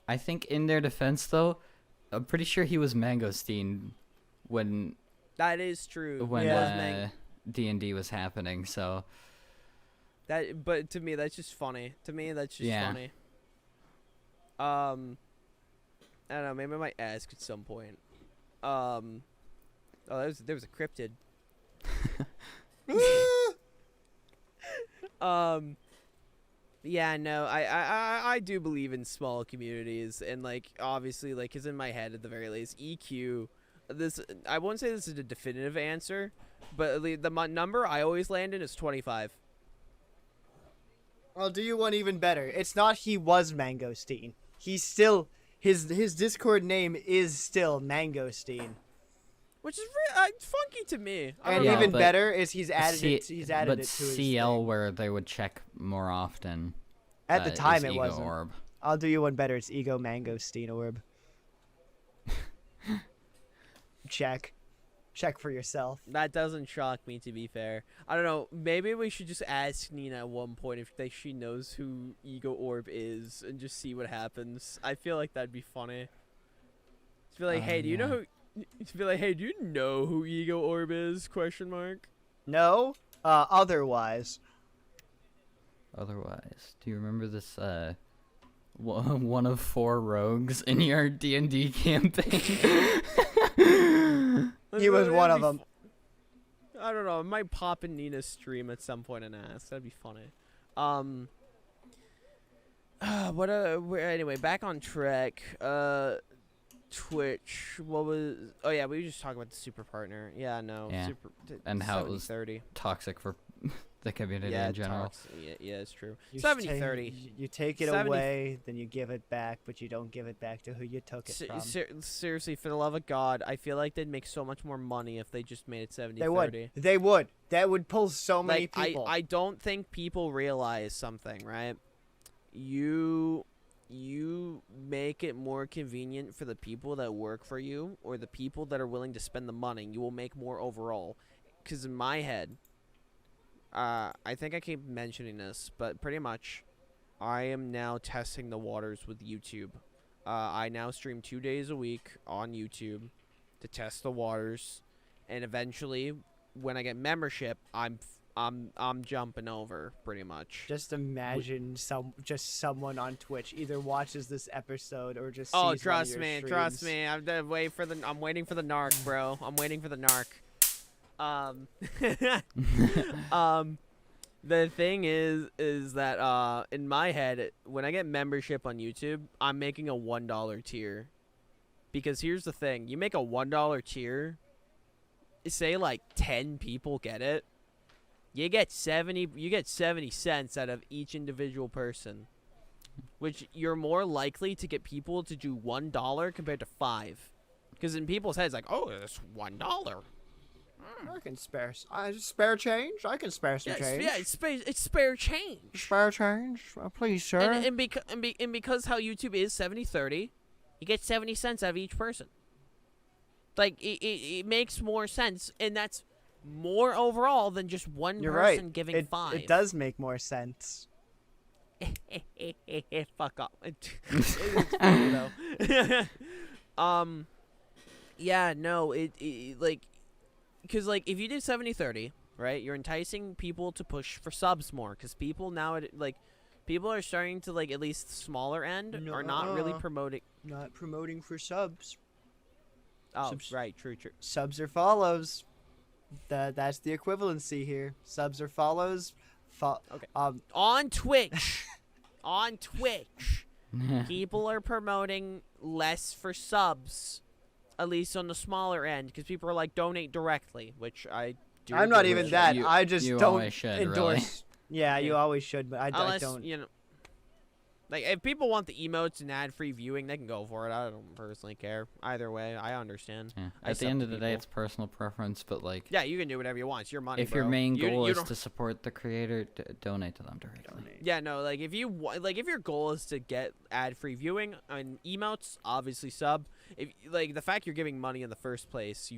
I think in their defense, though, I'm pretty sure he was Mangosteen when That is true. when Yeah. D&D was happening. So But to me, that's just funny. To me, that's just Yeah. funny. I don't know. Maybe I might ask at some point. Oh, there was a cryptid. Yeah, no, I do believe in small communities, and like obviously, like, cause in my head at the very least, EQ. This I won't say this is a definitive answer, but the number I always land in is 25. I'll do you one even better. It's not he was Mangosteen. He's still his Discord name is still Mangosteen. Which is funky to me. I And don't Yeah, know. even but better is he's added C- it. He's added but it to his CL thing. where they would check more often. At the is time, it Ego wasn't. Orb. I'll do you one better. It's Ego Mangosteen Orb. Check for yourself. That doesn't shock me, to be fair. I don't know. Maybe we should just ask Nina at one point if she knows who Ego Orb is, and just see what happens. I feel like that'd be funny. Just be like, hey, do you know yeah. who? Just be like, hey, do you know who Ego Orb is? Question mark. No. Otherwise. Otherwise, do you remember this one of 4 rogues in your D&D campaign? He was one of them. I don't know. I might pop in Nina's stream at some point and ask. That'd be funny. Anyway, back on track. Twitch. What was? Oh yeah, we were just talking about the super partner. Yeah, no. Yeah. And how it was 70-30. Toxic for the community Yeah, in general. Yeah, it's true. You 70-30. You take it 70 away, then you give it back, but you don't give it back to who you took it from. Seriously, for the love of God, I feel like they'd make so much more money if they just made it 70-30. They would. They would. That would pull so many Like, people. I don't think people realize something, right? You make it more convenient for the people that work for you, or the people that are willing to spend the money. You will make more overall. Because in my head, I think I keep mentioning this, but pretty much, I am now testing the waters with YouTube. I now stream 2 days a week on YouTube to test the waters, and eventually, when I get membership, I'm jumping over pretty much. Just imagine someone on Twitch either watches this episode or just Oh, sees trust one of your me, trust streams. me. I'm waiting for the narc, bro. I'm waiting for the narc. The thing is that in my head, when I get membership on YouTube, I'm making a $1 tier. Because here's the thing, you make a $1 tier, say like 10 people get it, you get 70 cents out of each individual person. Which you're more likely to get people to do $1 compared to 5. Because in people's heads, like, oh, it's $1. I can spare. Spare change. I can spare some change. Yeah, it's spare change. Spare change, please, sir. And because how YouTube is 70-30, you get 70 cents out of each person. Like, it makes more sense, and that's more overall than just one You're person right. giving 5. It does make more sense. Fuck up. It's funny, though. Yeah, no, it like, because, like, if you did 70-30, right, you're enticing people to push for subs more, because people now, people are starting to, like, at least smaller end, are not really promoting. Not promoting for subs. Oh, right, true. Subs or follows. That's the equivalency here. Subs or follows. Okay. On Twitch, people are promoting less for subs, at least on the smaller end, because people are like, donate directly, which I do. I'm not agree even with. that. You- I just you don't always should, endorse. really. Yeah, you Yeah. always should, but I Unless, don't. you know, like, if people want the emotes and ad-free viewing, they can go for it. I don't personally care. Either way, I understand. Yeah. I At the sub end to of the day, people. it's personal preference, but like, Yeah, you can do whatever you want. It's your money, if your bro. main You- goal you is don't- to support the creator, donate to them directly. Yeah, no, like, if your goal is to get ad-free viewing and emotes, obviously sub. If, like, the fact you're giving money in the first place,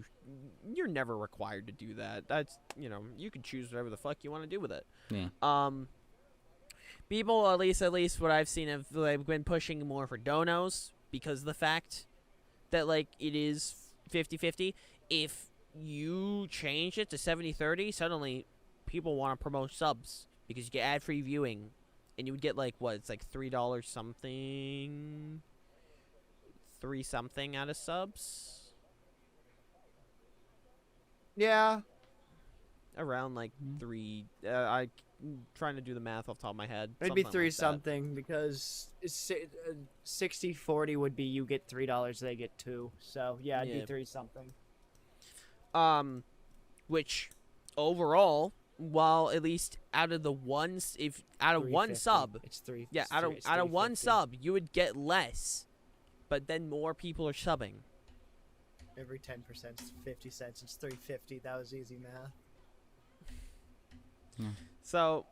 you're never required to do that. That's, you know, you can choose whatever the fuck you want to do with it. Yeah. People, at least what I've seen, have, like, been pushing more for donos because of the fact that like it is 50-50. If you change it to 70-30, suddenly people want to promote subs because you get ad-free viewing, and you would get like what? It's like $3 something, 3 something out of subs. Yeah. Around like 3. I'm trying to do the math off the top of my head. It'd be Something 3 like that. something because 60-40 would be you get $3, they get 2. So yeah, it'd Yeah. be 3 something. Which overall, while at least out of the ones, if out of one 350. sub, It's 3. yeah, it's out of three- it's out of one 350. sub, you would get less, but then more people are subbing. Every 10% is 50 cents. It's 350. That was easy math. So,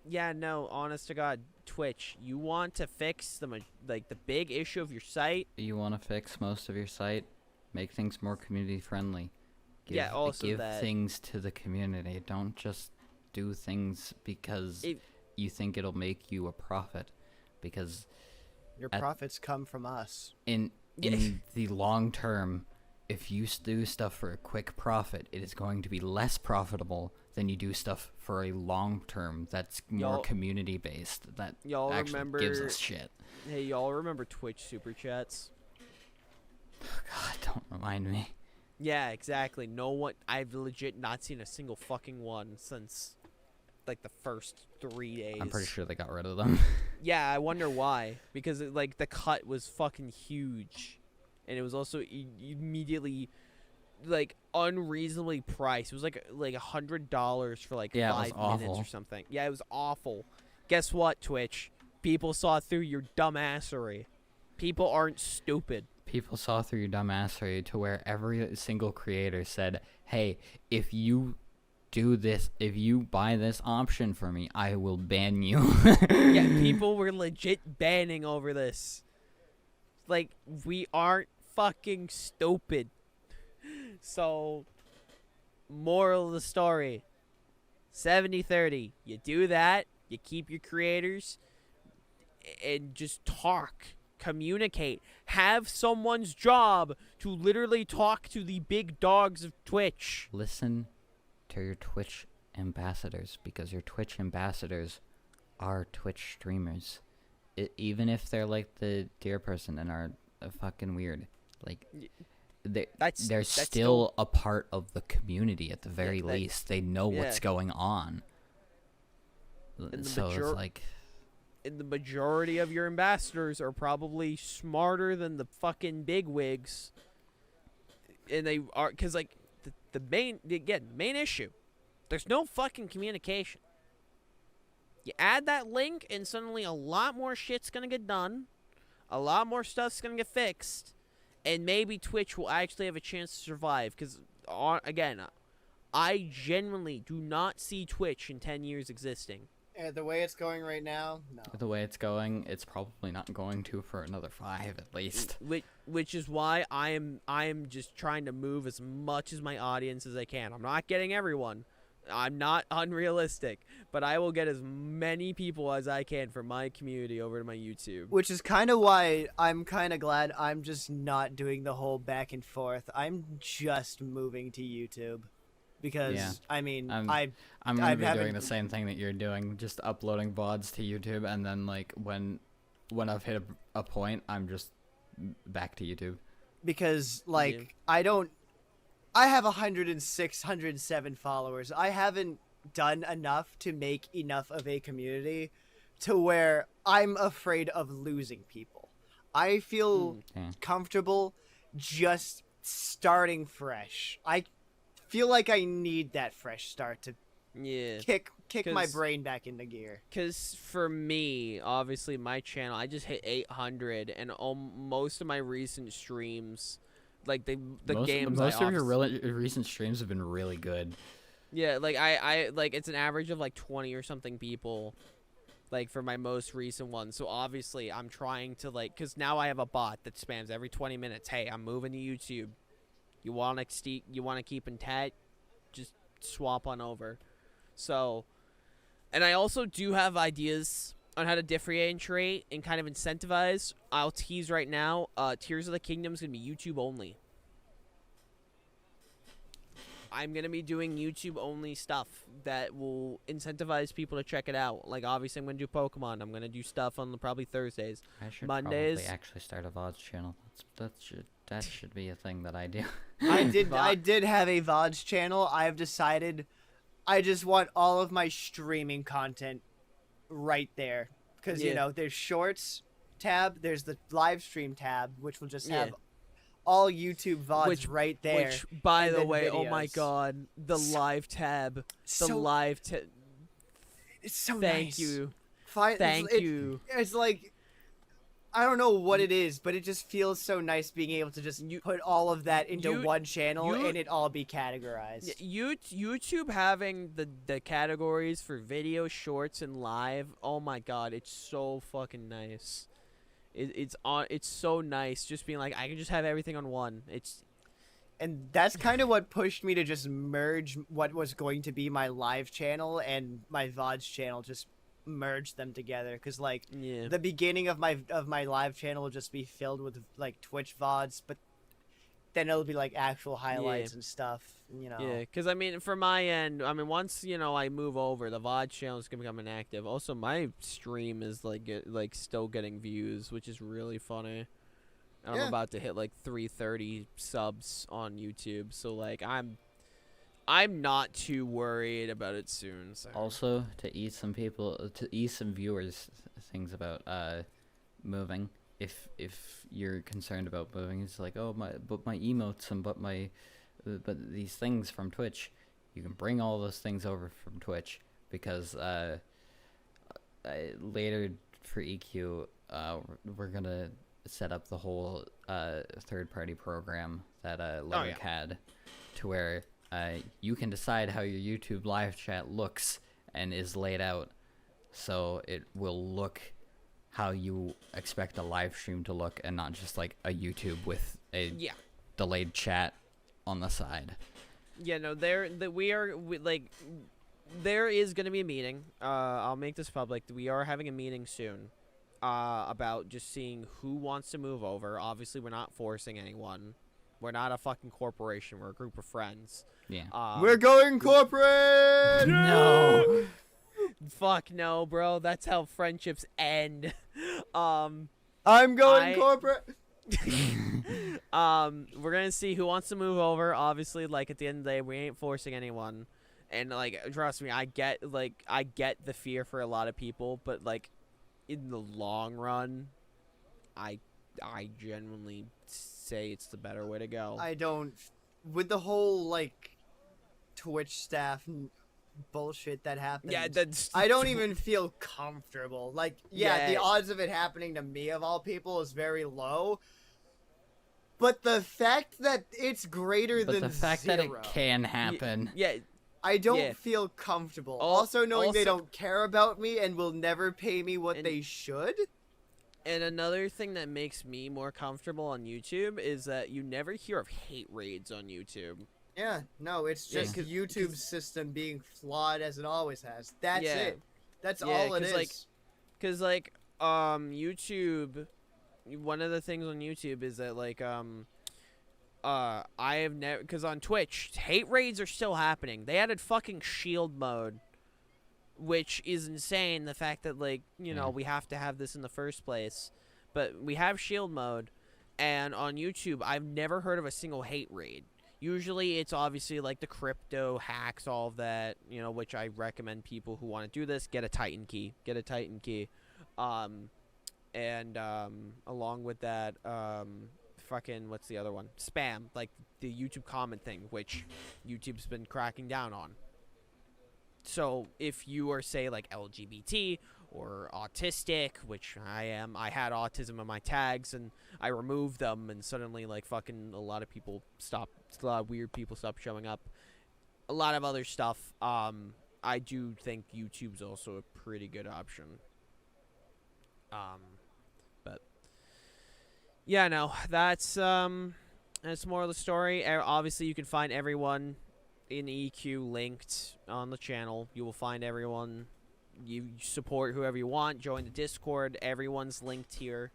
yeah, no, honest to God, Twitch, you want to fix the big issue of your site. You want to fix most of your site, make things more community friendly. Yeah, also give that. things to the community. Don't just do things because you think it'll make you a profit. Because Your at- profits come from us. in the long term, if you do stuff for a quick profit, it is going to be less profitable than you do stuff for a long term that's more Y'all- community based. That y'all actually gives remember- us shit. Hey, y'all remember Twitch super chats? God, don't remind me. Yeah, exactly. No one. I've legit not seen a single fucking one since like the first 3 days. I'm pretty sure they got rid of them. Yeah, I wonder why. Because like the cut was fucking huge, and it was also immediately like unreasonably priced. It was like $100 for like Yeah, it was 5 minutes awful. or something. Yeah, it was awful. Guess what, Twitch? People saw through your dumbassery. People aren't stupid. People saw through your dumbassery to where every single creator said, hey, if you do this, if you buy this option for me, I will ban you. Yeah, people were legit banning over this. Like, we aren't fucking stupid. So, moral of the story, 70-30. You do that, you keep your creators, and just talk. Communicate. Have someone's job to literally talk to the big dogs of Twitch. Listen to your Twitch ambassadors, because your Twitch ambassadors are Twitch streamers. Even if they're like the dear person and are fucking weird, like they're That's still a part of the community at the very Yeah, that- least. They know what's yeah. going on. And the So major- it's like, And the majority of your ambassadors are probably smarter than the fucking bigwigs. And they are, because, like, the main issue, there's no fucking communication. You add that link, and suddenly a lot more shit's gonna get done. A lot more stuff's gonna get fixed. And maybe Twitch will actually have a chance to survive. Because, again, I genuinely do not see Twitch in 10 years existing. The way it's going right now, no. the way it's going, it's probably not going to for another 5 at least. Which is why I am just trying to move as much as my audience as I can. I'm not getting everyone. I'm not unrealistic, but I will get as many people as I can from my community over to my YouTube. Which is kind of why I'm kind of glad I'm just not doing the whole back and forth. I'm just moving to YouTube. Because, Yeah. I mean, I'm I gonna be haven't- doing the same thing that you're doing, just uploading VODs to YouTube, and then like when I've hit a point, I'm just back to YouTube. because like Yeah. I have 106 107 followers. I haven't done enough to make enough of a community to where I'm afraid of losing people. I feel Yeah. comfortable just starting fresh. I feel like I need that fresh start to Yeah. kick my 'Cause- brain back into gear. Because for me, obviously, my channel, I just hit 800, and most of my recent streams, like the games most I of your recent streams have been really good. Yeah, like I like it's an average of like 20 or something people, like for my most recent one. So obviously I'm trying to like, cause now I have a bot that spams every 20 minutes. Hey, I'm moving to YouTube. You want to keep in touch? Just swap on over. So, and I also do have ideas on how to differentiate and kind of incentivize, I'll tease right now. Tears of the Kingdom is gonna be YouTube only. I'm gonna be doing YouTube only stuff that will incentivize people to check it out. Like obviously, I'm gonna do Pokemon. I'm gonna do stuff on probably Thursdays. I should Mondays. probably actually start a VODs channel. That should be a thing that I do. I did have a VODs channel. I've decided I just want all of my streaming content right there. Because, you Yeah. know, there's shorts tab, there's the live stream tab, which will just Yeah. have all YouTube VODs right there. Which, by and the then way, oh my videos. god, the live tab, the So- live tab. It's so Thank nice. you, Thank thank you. It's like, I don't know what it is, but it just feels so nice being able to just put all of that into you- one channel you- and it all be categorized. YouTube having the categories for video, shorts, and live. Oh my god, it's so fucking nice. It's so nice just being like I can just have everything on one. And that's kind of what pushed me to just merge what was going to be my live channel and my VODs channel, just merge them together. Because, like, Yeah. the beginning of my live channel will just be filled with, like, Twitch VODs, but then it'll be, like, actual highlights and stuff, you know. Yeah, because I mean, for my end, I mean, once I move over, the VOD channel is gonna become inactive. Also, my stream is like still getting views, which is really funny. And Yeah. I'm about to hit like 330 subs on YouTube, so like I'm not too worried about it soon. So. Also, to ease some viewers things about moving. If you're concerned about moving, it's like, oh my emotes and but these things from Twitch, you can bring all those things over from Twitch because later for EQ, we're gonna set up the whole third-party program that Lyric had, to where you can decide how your YouTube live chat looks and is laid out, so it will look how you expect a live stream to look, and not just like a YouTube with a delayed chat on the side. Yeah, no, there is gonna be a meeting. I'll make this public. We are having a meeting soon. About just seeing who wants to move over. Obviously, we're not forcing anyone. We're not a fucking corporation. We're a group of friends. Yeah. We're going corporate! No. Fuck no, bro. That's how friendships end. I'm going I- corporate! We're gonna see who wants to move over. Obviously, like at the end of the day, we ain't forcing anyone. And like, trust me, I get the fear for a lot of people, but like, in the long run, I genuinely say it's the better way to go. I don't... With the whole, like, Twitch staff bullshit that happens... Yeah, that's. I don't even feel comfortable. Like, yeah, the Yeah. odds of it happening to me, of all people, is very low. But the fact that it's greater But than the fact zero, that it can happen. Yeah, I don't Yeah. feel comfortable. Al- Also knowing they also- don't care about me and will never pay me what And- they should. and another thing that makes me more comfortable on YouTube is that you never hear of hate raids on YouTube. Yeah, no, it's Yeah, just 'cause- YouTube's system being flawed as it always has. That's Yeah. it. That's Yeah, all it 'cause, is. like, Cause like YouTube, one of the things on YouTube is that like I have never, cause on Twitch hate raids are still happening. They added fucking shield mode, which is insane. The fact that like we have to have this in the first place, but we have shield mode, and on YouTube I've never heard of a single hate raid. Usually it's obviously like the crypto hacks, all of that, which I recommend people who want to do this get a Titan key. And along with that, fucking what's the other one? Spam, like the YouTube comment thing, which YouTube's been cracking down on. So if you are, say, like LGBT or autistic, which I am, I had autism in my tags and I removed them, and suddenly like fucking a lot of weird people stopped showing up. A lot of other stuff. I do think YouTube's also a pretty good option. But yeah, no, that's more of the story. Obviously, you can find everyone in EQ linked on the channel. You will find everyone you support whoever you want. Join the Discord. Everyone's linked here.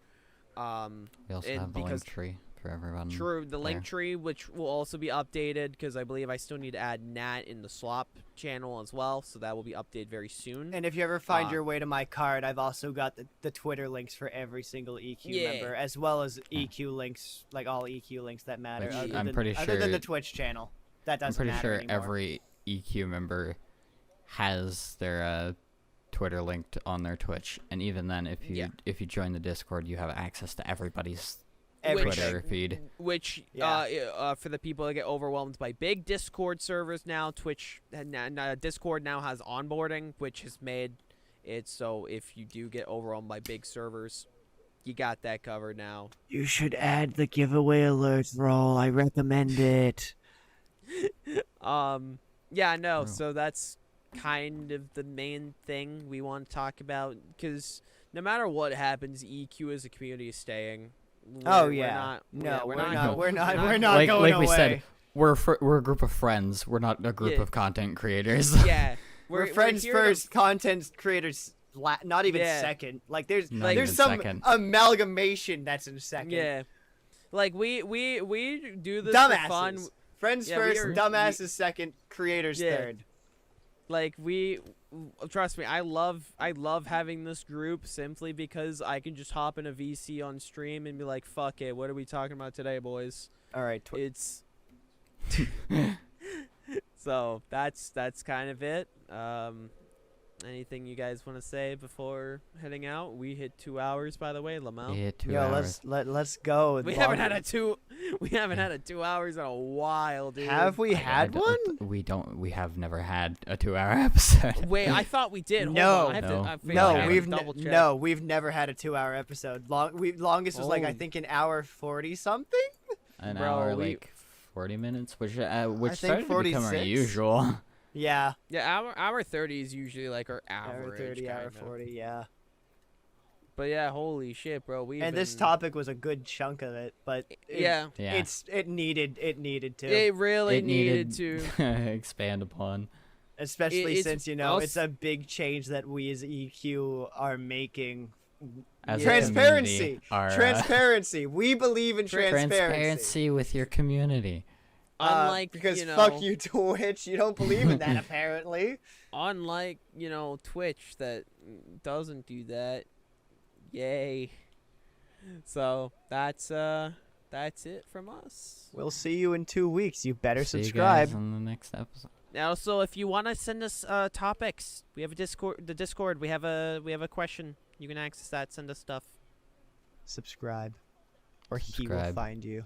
We also have the link tree for everyone. True, the link there. tree, which will also be updated because I believe I still need to add Nat in the swap channel as well, so that will be updated very soon. And if you ever find your way to my card, I've also got the Twitter links for every single EQ member, as well as EQ links, like all EQ links that matter. Which Other I'm than, pretty other sure- than the Twitch channel, that I'm doesn't pretty matter sure anymore. every EQ member has their Twitter linked on their Twitch, and even then, if you join the Discord, you have access to everybody's Twitter feed. Which, for the people that get overwhelmed by big Discord servers now, Discord now has onboarding, which has made it so if you do get overwhelmed by big servers, you got that covered now. You should add the giveaway alerts role. I recommend it. Yeah, no, True. so that's kind of the main thing we want to talk about, because no matter what happens, EQ as a community is staying. Oh, We're yeah. not, We're going- not going Like we away. said, we're a group of friends. We're not a group Yeah. of content creators. Yeah, We're friends here to- first, content creators not even Yeah. second. Like there's Not even some second. amalgamation that's in second. Yeah, like we do this Dumbasses. for fun. Friends Yeah, we first, are- dumbasses second, creators Yeah. third. Like trust me, I love having this group simply because I can just hop in a VC on stream and be like, fuck it, what are we talking about today, boys? All right. It's so that's kind of it. Anything you guys want to say before heading out? We hit 2 hours, by the way, Lamel. Yeah, 2 Yo, hours. let's go. We haven't had a 2 hours in a while, dude. Have we had one? We have never had a 2-hour episode. Wait, I thought we did. Hold No. on, I have No. to, I feel No, like I have to we've double check. we've never had a 2-hour episode. Longest was like I Oh. think an hour 40 something. An Bro, hour, we- like 40 minutes, which think started to become our 46. usual. Yeah, Yeah, hour 30 is usually like our hour average. 30, hour kinda. 40. Yeah. But yeah, holy shit, bro. We And this topic was a good chunk of it, but yeah, Yeah. it needed to. it really It needed to. expand upon. Especially it's since it's a big change that we as EQ are making. As a Transparency. community, our, Transparency. We believe in transparency. transparency with your community. Unlike because you know, fuck you, Twitch. You don't believe in that apparently. unlike Twitch that doesn't do that. Yay. So that's it from us. We'll see you in 2 weeks. You better See you subscribe. guys on the next episode. Now, so if you want to send us topics, we have a Discord. The Discord, we have a question. You can access that. Send us stuff. Subscribe, or he will Subscribe. find you.